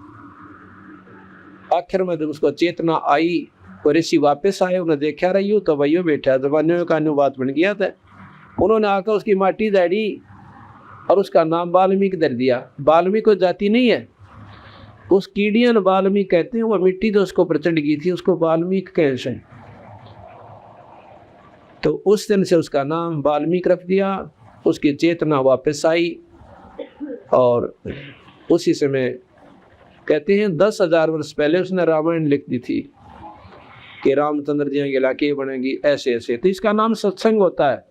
आखिर में जब उसको चेतना आई तो ऋषि वापस आए, उन्हें देखा रही हो तो वही बैठा, जबानियों का अनुवाद बन गया था। उन्होंने आकर उसकी माटी दाड़ी और उसका नाम वाल्मीकि धर दिया। वाल्मीकि को जाति नहीं है, उस कीड़ियन वाल्मीकि कहते हैं। वह मिट्टी तो उसको ऊपर चढ़ गई थी, उसको वाल्मीकि कैसे, तो उस दिन से उसका नाम वाल्मीकि रख दिया। उसकी चेतना वापस आई और उसी समय कहते हैं 10,000 वर्ष पहले उसने रामायण लिख दी थी कि रामचंद्र जी के इलाके बनेगी ऐसे ऐसे। तो इसका नाम सत्संग होता है।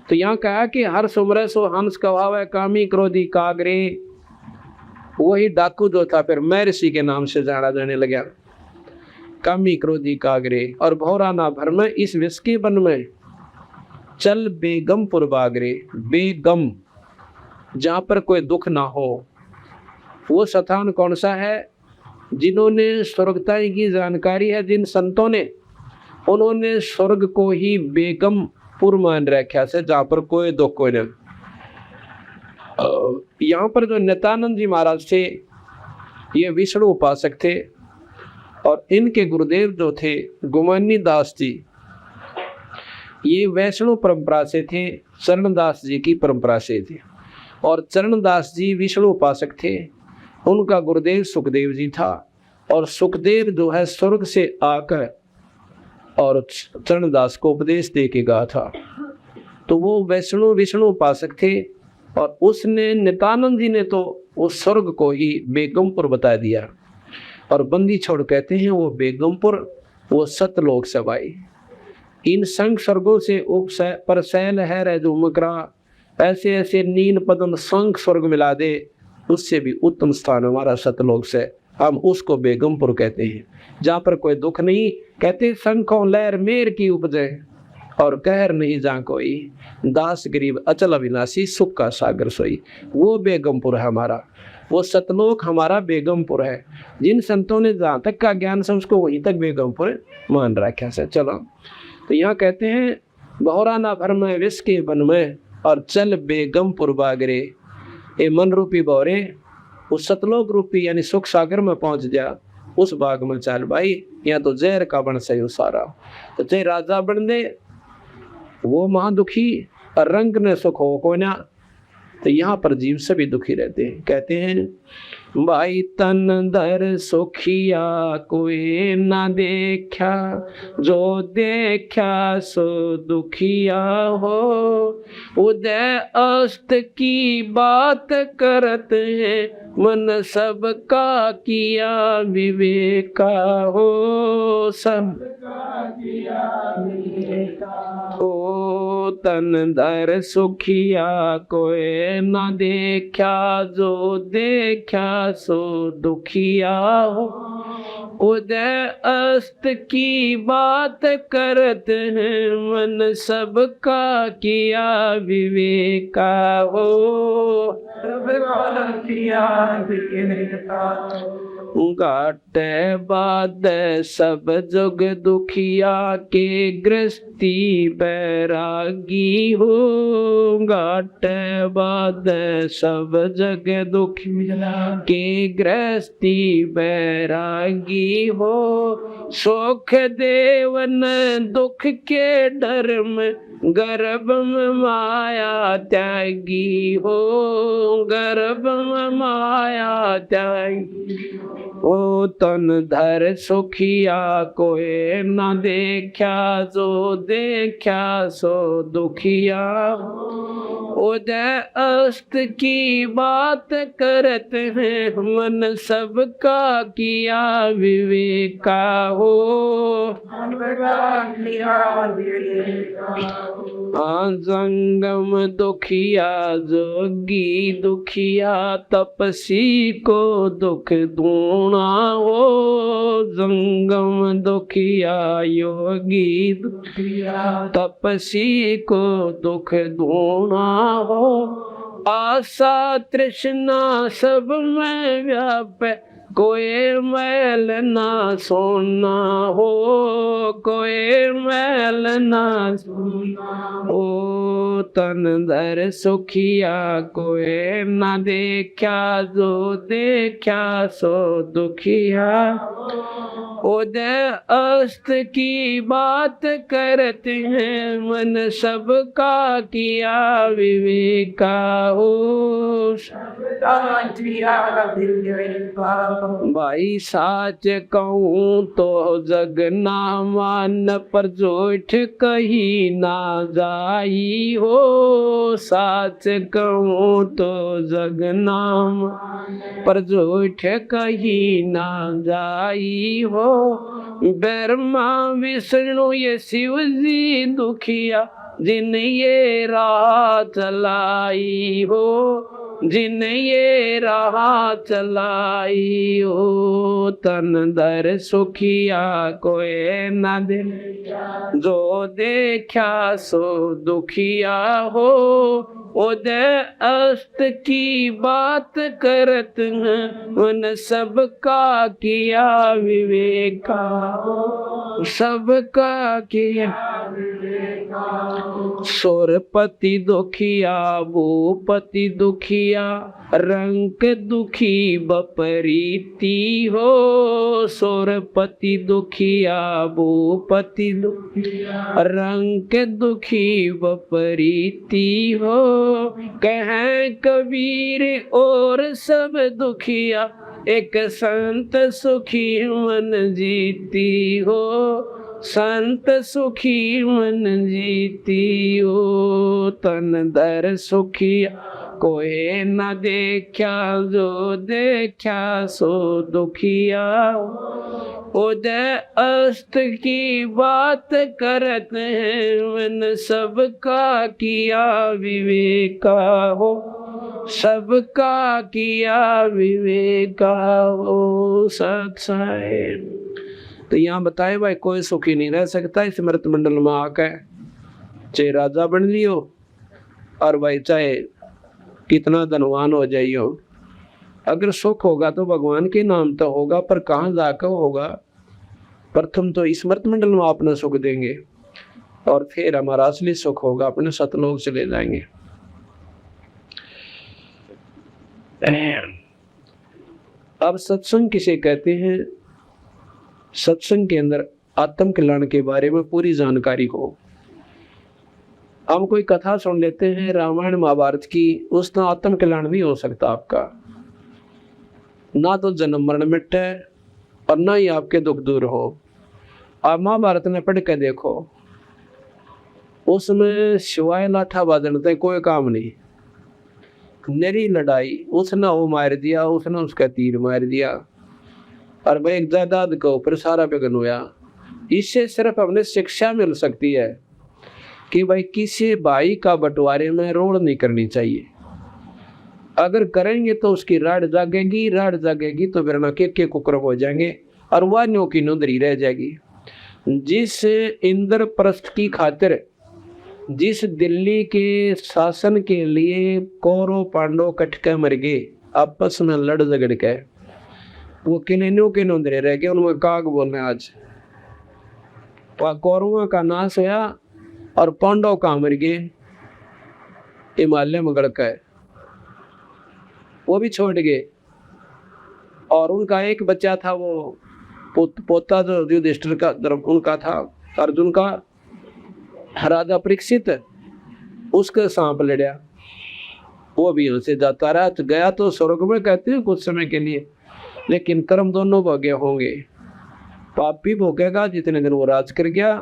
तो यहाँ कहा कि हर सुमरे सो हंस कहावे, कामी क्रोधी कागरे। वही डाकू जो था फिर मैं ऋषि के नाम से जाना जाने लगा, कामी क्रोधी कागरे। और भौरा ना भर में इस विश्व के वन में चल बेगमपुर बागरे। बेगम जहाँ पर कोई दुख ना हो, वो स्थान कौन सा है? जिन्होंने स्वर्गताई की जानकारी है, जिन संतों ने, उन्होंने स्वर्ग को ही बेगमपुर मान रखा से, जहाँ पर कोई दुख कोई नहीं। यहाँ पर जो नित्यानंद जी महाराज थे ये विष्णु उपासक थे, और इनके गुरुदेव जो थे गुमानी दास जी, ये वैष्णव परंपरा से थे, चरणदास जी की परंपरा से थे। और चरणदास जी विष्णु उपासक थे, उनका गुरुदेव सुखदेव जी था। और सुखदेव जो है स्वर्ग से आकर और चरणदास को उपदेश दे के गया था। तो वो विष्णु उपासक थे, और उसने नित्यानंद जी ने तो उस स्वर्ग को ही बेगमपुर बता दिया। और बंदी छोड़ कहते हैं वो बेगमपुर, वो सतलोक सवाई। इन संग स्वर्गों से पर सैल है रह जो मकरा, ऐसे ऐसे नीन पदम संग स्वर्ग मिला दे, उससे भी उत्तम स्थान हमारा सतलोक से, हम उसको बेगमपुर कहते हैं। जहाँ पर कोई दुख नहीं, कहते शंखों लहर मेर की उपजे, और कहर नहीं जहाँ कोई, दास गरीब अचल अविनाशी सुख का सागर सोई। वो बेगमपुर है हमारा, वो सतलोक हमारा बेगमपुर है। जिन संतों ने जहाँ तक का ज्ञान से उसको वहीं तक बेगमपुर मान रखा है। चलो, तो यहाँ कहते हैं बहुरा ना भर में विष के बन में और चल बेगमपुर बागरे। ये मन रूपी बौरे उस सतलोक रूपी यानी सुख सागर में पहुंच जा, उस बाग में चल भाई, यहाँ तो जहर का बन सही सारा। तो चाहे राजा बन दे वो महादुखी और रंग ने सुख हो को ना, तो यहाँ पर जीव सभी दुखी रहते हैं। कहते हैं भाई तन धर सुखिया कोई ना देखा, जो देखा सो दुखिया हो। उदय अस्त की बात करत है, मन सबका किया विवेका हो। सबका किया विवेका हो। तन धर सुखिया कोई ना देखा, जो देखा सो दुखिया हो। उदय अस्त की बात करत हैं, मन सबका किया विवेका हो। घाटे बाद सब जुग दुखिया के गृहस्थी बैरागी हो। घाटे बाद सब जग दुखिया के गृहस्थी बैरागी हो। सुख देवन दुख के डर में, गर्भ में माया त्यागी हो। गर्भ में माया त्यागी ओ। तन धर सुखिया कोई ना देखा, जो देखा सो दुखिया हो। उदय अस्त की बात करत हैं, मन सबका किया विवेका हो। जंगम दुखिया जोगी दुखिया, तपसी को दुख दूना हो। जंगम दुखिया योगी दुखिया, तपसी को दुख दूना हो। आशा तृष्णा सब में व्यापे, कोई मैल ना सोना हो। कोई मैल ना सोना हो। तन धर सुखिया कोई ना देखा, जो देखा सो दुखिया। उदय अस्त की बात करते हैं, मन सबका किया विवेका हो। भाई साच कहूँ तो जग ना मान, पर झूठ कही ना जाई हो। साच कहूँ तो जग ना मान, पर झूठ कही ना जाई हो। ब्रह्मा विष्णु ये शिव जी दुखिया, जिन ये राह चलाई हो। जिन ये राह चलाई हो। तन धर सुखिया कोई ना दे, जो देखा सो दुखिया हो। उदय अस्त की बात करत हैं, उन सबका किया विवेका हो। सबका किया सुरपति दुखिया, भूपति दुखिया, रंक दुखी बपरीती हो। सुरपति दुखिया, भूपति दुखिया, रंक दुखी बपरीती हो। कहें कबीर और सब दुखिया, एक संत सुखी मन जीती हो। संत सुखी मन जीती हो। तन धर सुखिया कोई न देखा, जो देखा सो दुखिया। उदय अस्त की बात करत हैं, मन सबका किया विवेका हो। सबका किया विवेका हो। सत्संग तो यहाँ बताए भाई कोई सुखी नहीं रह सकता इस मृत मंडल में आकर, चाहे राजा बन लियो और भाई चाहे कितना धनवान हो जाइयो। अगर सुख होगा तो भगवान के नाम तो होगा, पर कहाँ जाकर होगा। प्रथम तो इस मृत मंडल में अपना सुख देंगे और फिर हमारा असली सुख होगा, अपने सतलोक चले जाएंगे। अब सत्संग किसे कहते हैं? सत्संग के अंदर आत्म कल्याण के बारे में पूरी जानकारी हो। हम कोई कथा सुन लेते हैं रामायण महाभारत की, उसका आत्म कल्याण नहीं हो सकता आपका। ना तो जन्म मरण मिटे और ना ही आपके दुख दूर हो। आप महाभारत में पढ़ के देखो, उसमें शिवाय लाठा बाजने कोई काम नहीं, नरी लड़ाई, उसने वो मार दिया, उसने उसका तीर मार दिया, और भाई एक जायदाद के ऊपर सारा बिगन हुआ। इससे सिर्फ हमें शिक्षा मिल सकती है कि भाई किसी भाई का बंटवारे में रोड़ नहीं करनी चाहिए। अगर करेंगे तो उसकी राड जागेगी तो फिर ना के कुकरम हो जाएंगे और वह न्यों की नुदरी रह जाएगी। जिस इंद्रप्रस्थ की खातिर, जिस दिल्ली के शासन के लिए कौरव पांडव कट के मर गए, आपस में लड़ झगड़ के, वो किन्हों के नुदरे रह गए, उनमें काग बोलने आज। वह कौरवों का नाश हुआ और पांडव कहाँ मर गए? हिमालय में गड़ के, वो भी छोड़ गए। और उनका एक बच्चा था, वो पोता जो युधिष्ठिर का उनका था, अर्जुन का, राजा परीक्षित, उसके सांप लड़ा, वो भी उनसे जाता रहा। तो गया तो स्वर्ग में कहते हैं कुछ समय के लिए, लेकिन कर्म दोनों भोगे होंगे। पाप भी भोगेगा जितने दिन वो राज कर गया,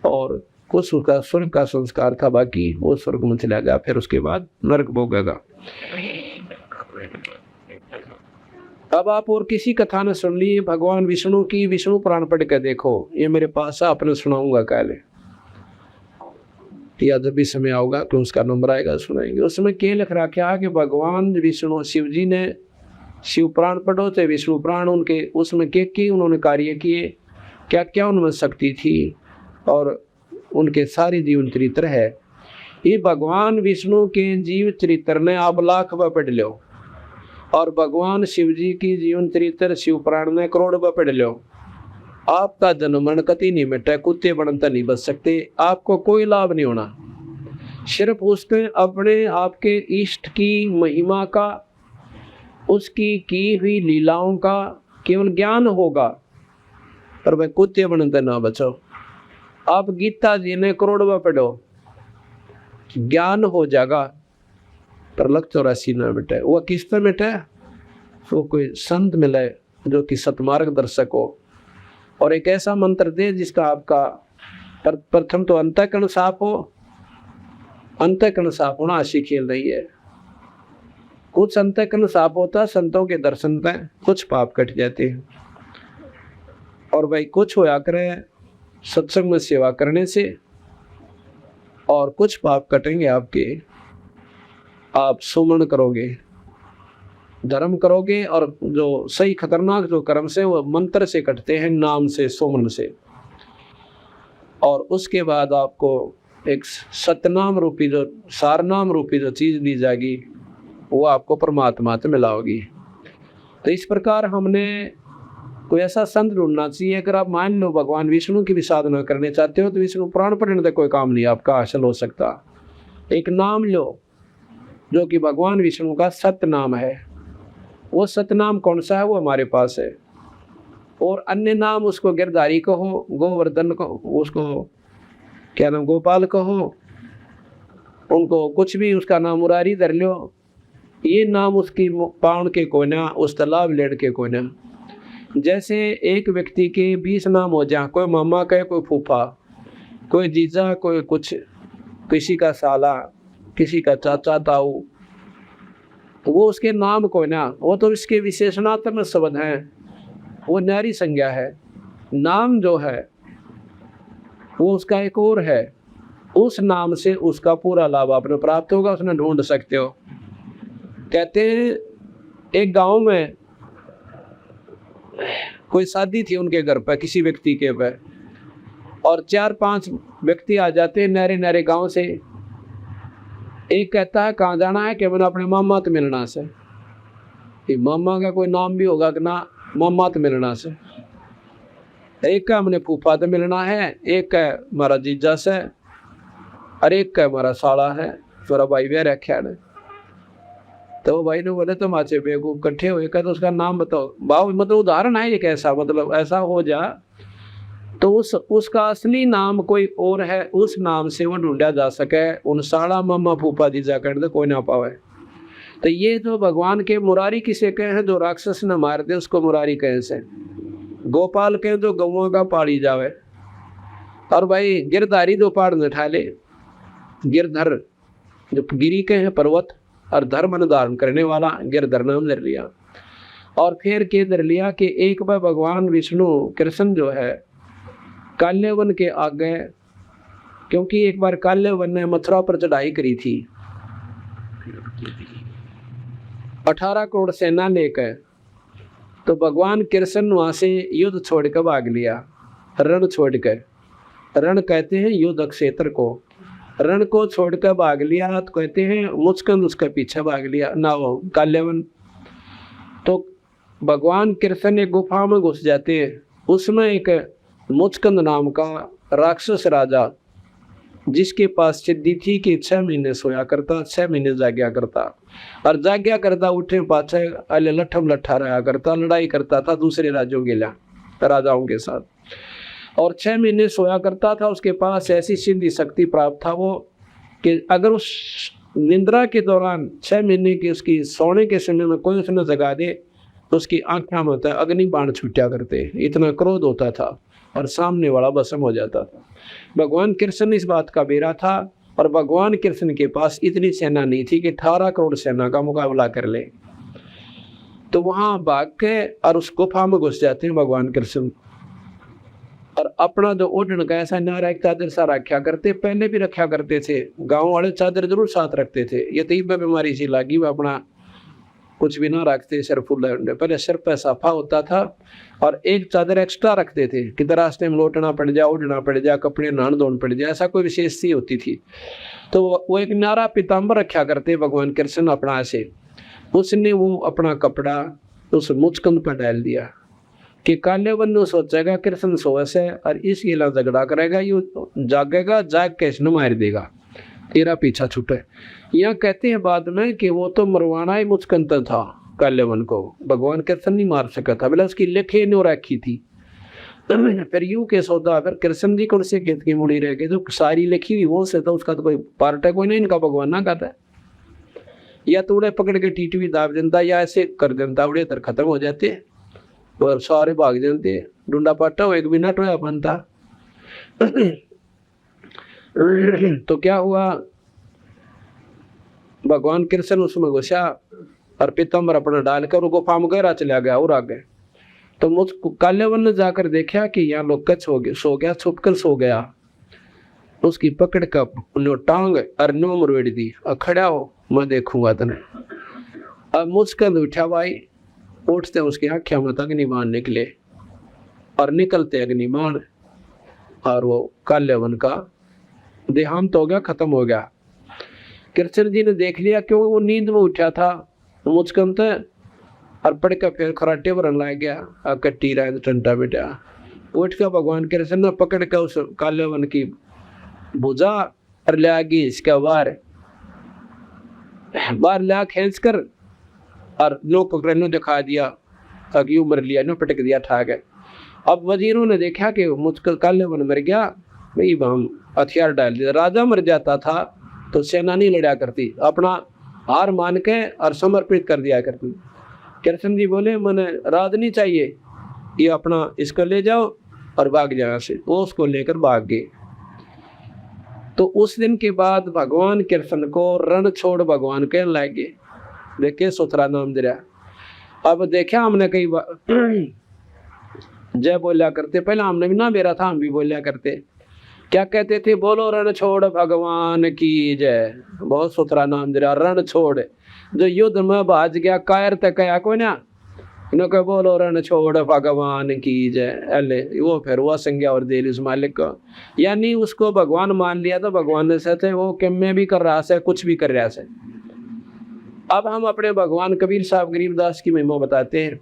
और कुछ उसका स्वर्ग का संस्कार था, बाकी वो स्वर्ग में चला गया, फिर उसके बाद नरक भोगेगा। अब आप और किसी कथा ने सुन ली भगवान विष्णु की, विष्णु पुराण पढ़ के देखो, ये मेरे पास आपने सुनाऊंगा काले, या जब भी समय आऊगा तो उसका नंबर आएगा सुनाएंगे। उसमें क्या लिख रखा है कि भगवान विष्णु शिव जी ने शिव पुराण पढ़ो थे, विष्णु पुराण, उनके उसमें के उन्होंने कार्य किए, क्या क्या उनमें शक्ति थी, और उनके सारे जीवन चरित्र है। ये भगवान विष्णु के जीव चरित्र ने आप लाख बार पढ़ लो, और भगवान शिव जी की जीवन चरित्र शिव पुराण ने करोड़ बार पढ़ लो। आपका जन्म मरण कति नहीं मिटा, कुत्ते बनता नहीं बच सकते, आपको कोई लाभ नहीं होना। सिर्फ उसने अपने आपके इष्ट की महिमा का, उसकी की हुई लीलाओं का केवल ज्ञान होगा, पर वह कुत्ते बनते ना बचो। आप गीता जी ने करोड़ बार पढ़ो, ज्ञान हो जाएगा, पर लग 84 ना मिटे। वो किस तरह मिटे? वो कोई संत मिले जो कि सतमार्ग दर्शक हो, और एक ऐसा मंत्र दे जिसका आपका प्रथम तो अंतःकरण साफ हो। अंतःकरण साफ होना आशी खेल रही है। कुछ अंतःकरण साफ होता संतों के दर्शन में कुछ पाप कट जाते हैं, और भाई कुछ होया करे सत्संग में सेवा करने से, और कुछ पाप कटेंगे आपके। आप सुमन करोगे, धर्म करोगे, और जो सही खतरनाक जो कर्म से वो मंत्र से कटते हैं, नाम से, सुमन से। और उसके बाद आपको एक सतनाम रूपी जो सारनाम रूपी जो चीज दी जाएगी, वो आपको परमात्मा से मिलाओगी। तो इस प्रकार हमने कोई ऐसा संत ढूंढना चाहिए। अगर आप मान लो भगवान विष्णु की भी साधना करने चाहते हो तो विष्णु पुराण पढ़ने से कोई काम नहीं आपका हासिल हो सकता। एक नाम लो जो कि भगवान विष्णु का सत्य नाम है। वो सत्य नाम कौन सा है? वो हमारे पास है। और अन्य नाम उसको गिरधारी कहो, गोवर्धन कहो, उसको क्या नाम गोपाल कहो, उनको कुछ भी उसका नाम मुरारी धर लो। ये नाम उसकी पाउन के कोना, उस तालाब लेड़ के कोना। जैसे एक व्यक्ति के 20 नाम हो जाए, कोई मामा कहे, कोई फूफा, कोई जीजा, कोई कुछ, किसी का साला, किसी का चाचा ताऊ, वो उसके नाम को ना, वो तो इसके विशेषणात्मक शब्द हैं, वो न्यारी संज्ञा है। नाम जो है वो उसका एक और है, उस नाम से उसका पूरा लाभ आपने प्राप्त होगा, उसने ढूंढ सकते हो। कहते हैं एक गांव में कोई शादी थी उनके घर पर, किसी व्यक्ति के पर, और 4-5 व्यक्ति आ जाते हैं नारे नारे गांव से। एक कहता है कहाँ जाना है? कि मैंने अपने मामा तो मिलना से। मामा का कोई नाम भी होगा कि ना, मामा तो मिलना से। एक का हमने फूफा से मिलना है, एक का हमारा जीजा से, और एक का हमारा साला है, थोड़ा भाई वे रखा है। तो वो भाई ने बोले तुम आचे बेवकूफ इकट्ठे हुए का, तो उसका नाम बताओ। बाबू मतलब उदाहरण है एक ऐसा, मतलब ऐसा हो जा तो उसका असली नाम कोई और है, उस नाम से वो ढूंढा जा सके, उन साला मामा फूफा जीजा कर दे कोई ना पावे। तो ये जो भगवान के मुरारी किसे कहे हैं, जो राक्षस न मार दे उसको मुरारी कहे से। गोपाल कहे जो गौओं का पाड़ी जावे। और भाई गिरधारी जो पाड़ न ठा ले, गिरधर जो गिरी के हैं पर्वत, और धर्म धारण करने वाला गिरधर नाम धर लिया। और फिर के धर लिया कि एक बार भगवान विष्णु कृष्ण जो है काल्यवन के आगे, क्योंकि एक बार काल्यवन ने मथुरा पर चढ़ाई करी थी 18 करोड़ सेना लेकर, तो भगवान कृष्ण वहां से युद्ध छोड़कर भाग लिया, रण छोड़कर। रण कहते हैं युद्ध क्षेत्र को, रण को छोड़कर भाग लिया तो कहते हैं मुचकंद उसके पीछे भाग लिया ना, वो काल्यवन। तो भगवान कृष्ण एक गुफा में घुस जाते हैं, उसमें एक मुचकंद नाम का राक्षस राजा, जिसके पास सिद्धि थी कि 6 महीने सोया करता, 6 महीने जाग्या करता, और जाग्या करता उठे पाछे अले लठम लठा रहा करता, लड़ाई करता था दूसरे राज्यों के लिए राजाओं के साथ, और 6 महीने सोया करता था। उसके पास ऐसी सिद्धि शक्ति प्राप्त था वो कि अगर उस निंद्रा के दौरान 6 महीने की उसकी सोने के समय में कोई उसने जगा दे तो उसकी आंखों में अग्नि बाण छूटा करते, इतना क्रोध होता था और सामने वाला भस्म हो जाता था। भगवान कृष्ण इस बात का बेरा था, और भगवान कृष्ण के पास इतनी सेना नहीं थी कि 18 करोड़ सेना का मुकाबला कर ले। तो वहां भाग के और उस गुफा में घुस जाते हैं भगवान कृष्ण, और अपना जो ओढ़न का ऐसा नारा एक चादर सा रखा करते, पहले भी रखा करते थे, गांव वाले चादर जरूर साथ रखते थे। ये तीब बीमारी सी लगी, वो अपना कुछ भी ना रखते, सिर फुल पहले सिर पे साफा होता था, और एक चादर एक्स्ट्रा रखते थे कि रास्ते में लौटना पड़ जाए, उड़ना पड़ जाए, कपड़े नहान धोन पड़ जाए, ऐसा कोई विशेष सी होती थी। तो वो एक नारा पीताम्बर रखा करते भगवान कृष्ण अपना से। उसने वो अपना कपड़ा उस मुचकंद पर डाल दिया कि काल्यवन ने सोचेगा कृष्ण सोए से और इस गिला झगड़ा करेगा, ये जागेगा, जाग के इसने मार देगा, तेरा पीछा छूटे। यहाँ कहते हैं बाद में कि वो तो मरवाना ही मुचकंद था काल्यवन को, भगवान कृष्ण नहीं मार सका था, बोला उसकी लेखे नो रखी थी। फिर यूं के सौदा, फिर कृष्ण जी कौन से खेत की मुड़ी रह गई, तो सारी लिखी हुई वो से, तो उसका तो कोई पार्ट है कोई नहीं, इनका भगवान ना कहता है। या तो उड़े पकड़ के टीटवी दाब देता, या ऐसे कर देता उड़े तर खत्म हो जाते और सारे भाग जाते, डूडा पाटा हो एक भी नट होया बनता। तो क्या हुआ, भगवान कृष्ण उसमें घुसा और पीताम्बर अपना डालकर गुफा में गहरा चला गया और आगे। तो मुझ काल्यवन ने जाकर देखा कि यहाँ लोग कच हो गया, सो गया, छुपकर सो गया। उसकी पकड़ का नो टांग और नो मरवेड़ी दी, और खड़ा हो मैं देखूंगा तने। अब मुझकर उठा भाई, उठते उसकी आँखें में अग्निबाण निकले, और निकलते अग्निबाण, और वो काल्यवन का देहांत हो गया, खत्म हो गया। कृष्ण जी ने देख लिया, क्यों वो नींद में उठा था मुचकंद, और पढ़ कर फिर खराटे भरन लग गया, कट्टी रहा टंटा बेटा। उठ कर भगवान कृष्ण ने पकड़ कर उस काल्यवन की भुजा और ले आगे इसका बार ला खींच कर और नो पकड़ नो दिखा दिया, अगी उमर लिया, नो पटक दिया, ठा गए। अब वजीरों ने देखा कि मुझको काल्यवन मर गया, भाई हम हथियार डाल दिया। राजा मर जाता था तो सेना नहीं लड़ा करती, अपना हार मान के और समर्पित कर दिया करती। कृष्ण जी बोले मैंने राज नहीं चाहिए, ये अपना इसको ले जाओ और भाग जाओ से। वो उसको लेकर भाग गए। तो उस दिन के बाद भगवान कृष्ण को रण छोड़ भगवान के लागे, देखे सुथरा नाम दिया। अब देखा हमने कई बार जय बोलिया करते, पहले हमने भी ना मेरा था, हम भी बोलिया करते। क्या कहते थे, बोलो रण छोड़ भगवान की जय। बहुत सुथरा नाम दिया, रण छोड़। जो युद्ध में भाज गया कायर तक कया को ना, इन्होंने बोलो रण छोड़ भगवान की जय, अले वो फिर वो संज्ञा और दे उस मालिक को, यानी उसको भगवान मान लिया। तो भगवान ने सहते वो कि मैं भी कर रहा से, कुछ भी कर रहा से। अब हम अपने भगवान कबीर साहब गरीबदास की महिमा बताते हैं।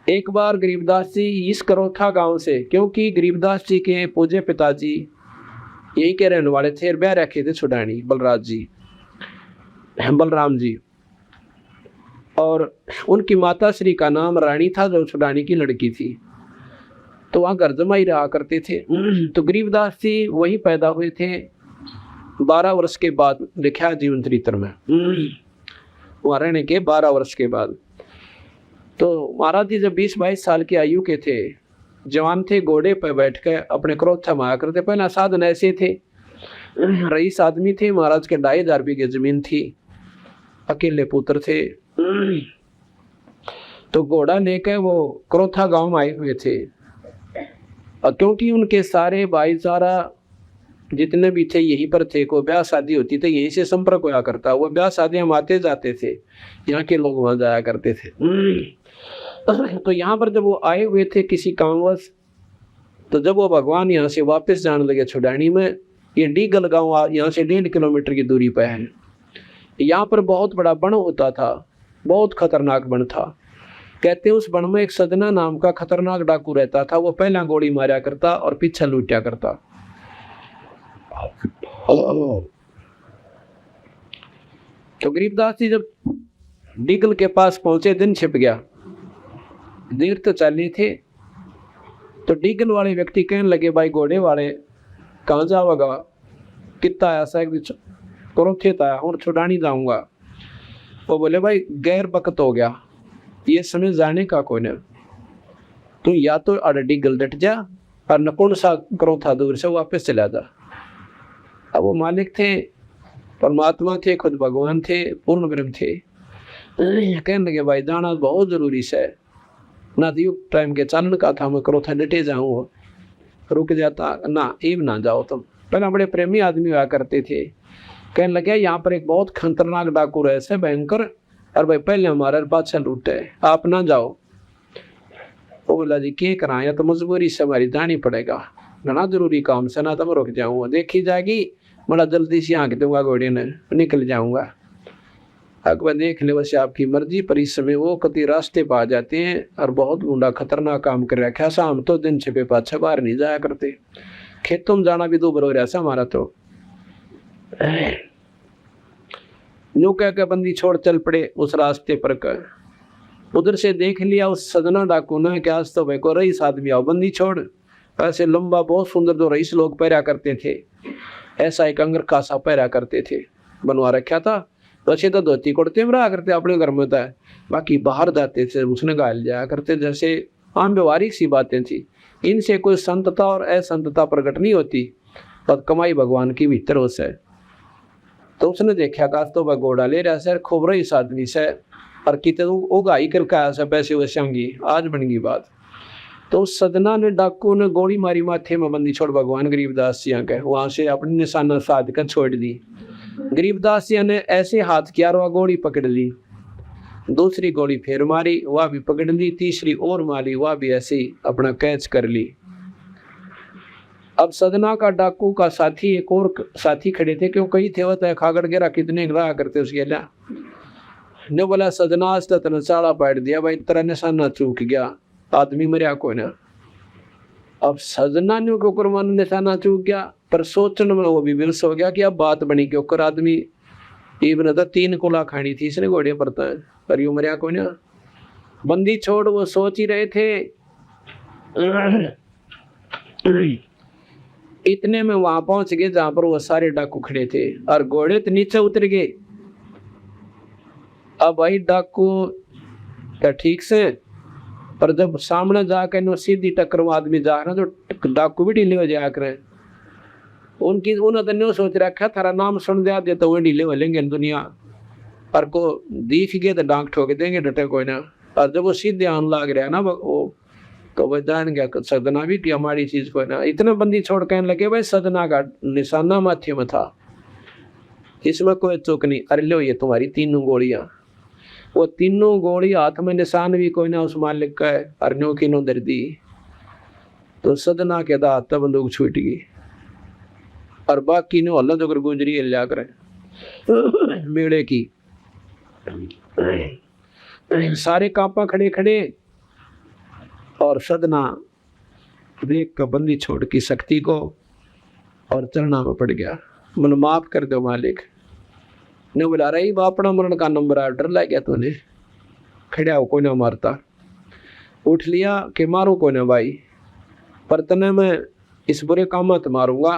एक बार गरीबदास जी इस करोथा गांव से, क्योंकि गरीबदास जी के पूज्य पिताजी यही के रहने वाले थे, ब्याह रखे थे छुडानी बलराम जी, और उनकी माता श्री का नाम रानी था, जो छुडानी की लड़की थी। तो वहाँ घर जमाई रहा करते थे। तो गरीबदास जी वही पैदा हुए थे 12 वर्ष के बाद, लिखा जीवन चरित्र में, वहाँ रहने के 12 वर्ष के बाद। तो महाराज जी जब 20-22 साल की आयु के थे, जवान थे, घोड़े पर बैठ कर अपने क्रोध थमाया करते। पहला साधन ऐसे थे, रईस आदमी थे, महाराज के 2,500 बीघे जमीन थी, अकेले पुत्र थे। तो घोड़ा लेकर वो क्रोथा गांव में आए हुए थे, और क्योंकि उनके सारे भाईचारा जितने भी थे यहीं पर थे, को ब्याह शादी होती थी यहीं से संपर्क होया करता, वो ब्याह शादियां आते जाते थे, यहाँ के लोग वहां जाया करते थे। तो यहाँ पर जब वो आए हुए थे किसी कामवश, तो जब वो भगवान यहाँ से वापस जाने लगे छुडानी में, ये डीगल गांव यहाँ से 1.5 किलोमीटर की दूरी पर है। यहाँ पर बहुत बड़ा वन होता था, बहुत खतरनाक वन था। कहते हैं उस वन में एक सजना नाम का खतरनाक डाकू रहता था, वो पहला गोली मारा करता और पीछे लूटा करता। तो गरीबदास जी जब डीगल के पास पहुंचे, दिन छिप गया, देर तो चली थे। तो डीगल वाले व्यक्ति कहने लगे, भाई घोड़े वाले कहाँ जाओगा, कितना आया सा क्रोथित आया और छुड़ानी जाऊंगा। वो बोले, भाई गैर वक्त हो गया, ये समय जाने का कोई नहीं, तू या तो डीगल डट जा और नकुण सा क्रोथा दूर से वापस चला जा। अब वो मालिक थे, परमात्मा थे, खुद भगवान थे, पूर्ण ब्रह्म थे। कहने लगे, भाई जाना बहुत जरूरी है ना, तो टाइम के चालन का था, मैं क्रोथा डटे जाऊँ, रुक जाता ना, एव ना जाओ तुम। पहले बड़े प्रेमी आदमी हुआ करते थे। कहने लगे, यहाँ पर एक बहुत खतरनाक डाकू रहे से भयंकर, और भाई पहले हमारे बादशाह लूटे, आप ना जाओ। वो बोला, जी क्या कराया, तो मजबूरी से हमारी जानी पड़ेगा, ना जरूरी काम से, ना तो मैं रुक जाऊँगा, देखी जाएगी, बड़ा जल्दी से आँख दूंगा घोड़े ने, निकल जाऊँगा। अकबर देख ले, वैसे आपकी मर्जी, पर इस समय वो कति रास्ते पा जाते हैं और बहुत गुंडा खतरनाक काम कर रखा। शाम तो दिन छिपे पाछे बाहर नहीं जाया करते, खेतों में जाना भी दूभर हो रहा था हमारा। तो यूं कह के बंदी छोड़ चल पड़े उस रास्ते पर कर। उधर से देख लिया उस सजना डाकू ने कि आज तो भाई को रईस आदमी आओ, बंदी छोड़। ऐसे लंबा बहुत सुंदर जो रईस लोग पहरा करते थे, ऐसा एक अंगर खासा पहरा करते थे, बनवा रखा था। वैसे तो धोती कुर्ते में रहा करते अपने घर में होता है, बाकी बाहर जाते थे उसने गाल जाया करते, जैसे आम व्यवहारिक सी बातें थी। इनसे कोई संतता और असंतता प्रकट नहीं होती, पर कमाई भगवान की भीतर हो से। तो उसने देखा का तो वह घोड़ा ले रहा सर, खूब रही आदमी से, और कितने उगाई कर का ऐसा पैसे वैसेंगी, आज बन गई बात। तो उस सदना ने डाकू ने गोली मारी माथे में, बंदी छोड़ भगवान गरीबदास जी के, वहां से अपनी निशाना साध कर छोड़ दी। गरीबदास जी ने ऐसे हाथ किया, वह गोली पकड़ ली, दूसरी गोली फिर मारी, वह भी पकड़ ली, तीसरी और मारी, वह भी ऐसे ही अपना कैच कर ली। अब सदना का डाकू का साथी, एक और साथी खड़े थे, क्यों कई थे, वह तो खागड़ गिरा कितने रहा करते उसके ला ने बोला, सदना आज तक चाड़ा पाट दिया, भाई तेरा निशाना चूक गया, आदमी मरिया को ना। अब सजना ने ऊपर मन निशाना चूक गया, पर सोचने में वो भी विवश हो गया कि अब बात बनी के ऊपर आदमी इबन तो 3 कोला खानी थी इसने घोड़े पर, पर यू मरिया को ना। बंदी छोड़ वो सोच ही रहे थे, इतने में वहां पहुंच गए जहां पर वो सारे डाकू खड़े थे, और घोड़े तो नीचे उतर गए। अब भाई डाकू तो ठीक से, पर जब सामने जाकर नो सीधी टक्कर में आदमी जा रहा, तो डाकू भी ढीले हो जाया करे। उन्होंने तो न्यू सोच रखा, थारा नाम सुन दिया दे तो वो ढीले हो लेंगे दुनिया, पर को दिख गए तो डांग ठोक देंगे, डटे कोई ना। और जब वो सीधे आने लग रहा ना वो, तो वह जान गया सदना भी कि हमारी चीज कोई ना। इतने बंदी छोड़ कहने लगे, भाई सदना का निशाना माथे में था, इसमें कोई चूक नहीं, अरे लो ये तुम्हारी 3 गोलियां। वो 3 गोली हाथ में, निशान भी कोई ना उस मालिक का है, अरन्यों की नो दर दी। तो सदना के दांत तब बंदूक छूट गई, और बाकी ने हल्ला जो गुजरी लिया करे मेड़े की। सारे कापा खड़े खड़े, और सदना देख कर बंदी छोड़ की शक्ति को और चरणा में पड़ गया। मन माफ कर दो मालिक। ने बुला रही अपना मरण का नंबर आया, डर लग गया तूने, खड़ा हो कोई ना मारता, उठ लिया कि मारू कोई ना भाई, पर तने मैं इस बुरे काम मत मारूंगा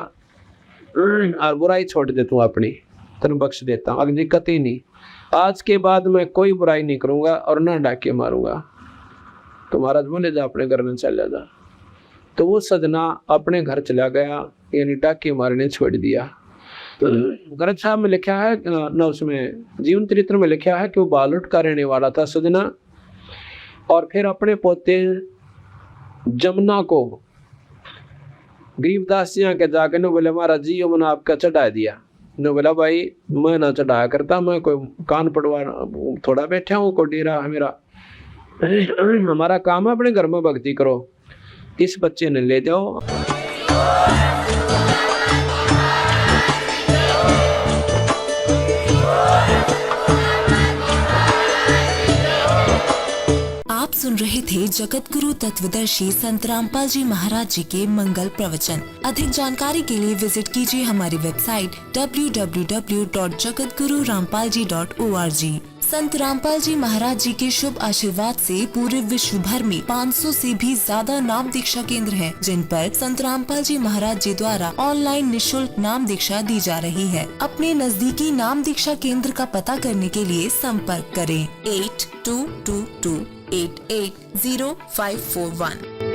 और बुराई छोड़ दे तू अपनी, तन बख्श देता हूँ, अग्नि कती नहीं, आज के बाद मैं कोई बुराई नहीं करूंगा और ना डाके मारूंगा। तो महाराज बोले जा अपने घर में चला जा। तो वो सजना अपने घर चला गया, यानी डाके मारने छोड़ दिया। ग्रंथ साहब में लिखा है न, उसमें जीवन चरित्र में लिखा है कि वो बालुट का रहने वाला था सजना, और फिर अपने पोते जमुना को गरीबदास जी के जाकर ने बोले महाराज जी मैंने आपका चढ़ा दिया। ने बोला भाई मैं ना चढ़ाया करता, मैं कोई कान पड़वा थोड़ा बैठा हूँ, को डेरा है मेरा, हमारा काम है अपने घर में भक्ति करो। इस बच्चे ने ले जाओ। आप सुन रहे थे जगत गुरु तत्वदर्शी संत रामपाल जी महाराज जी के मंगल प्रवचन। अधिक जानकारी के लिए विजिट कीजिए हमारी वेबसाइट www.jagatgururampalji.org। संत रामपाल जी महाराज जी के शुभ आशीर्वाद से पूरे विश्व भर में 500 से भी ज्यादा नाम दीक्षा केंद्र हैं, जिन पर संत रामपाल जी महाराज जी द्वारा ऑनलाइन निशुल्क नाम दीक्षा दी जा रही है। अपने नजदीकी नाम दीक्षा केंद्र का पता करने के लिए संपर्क करें 8222880541।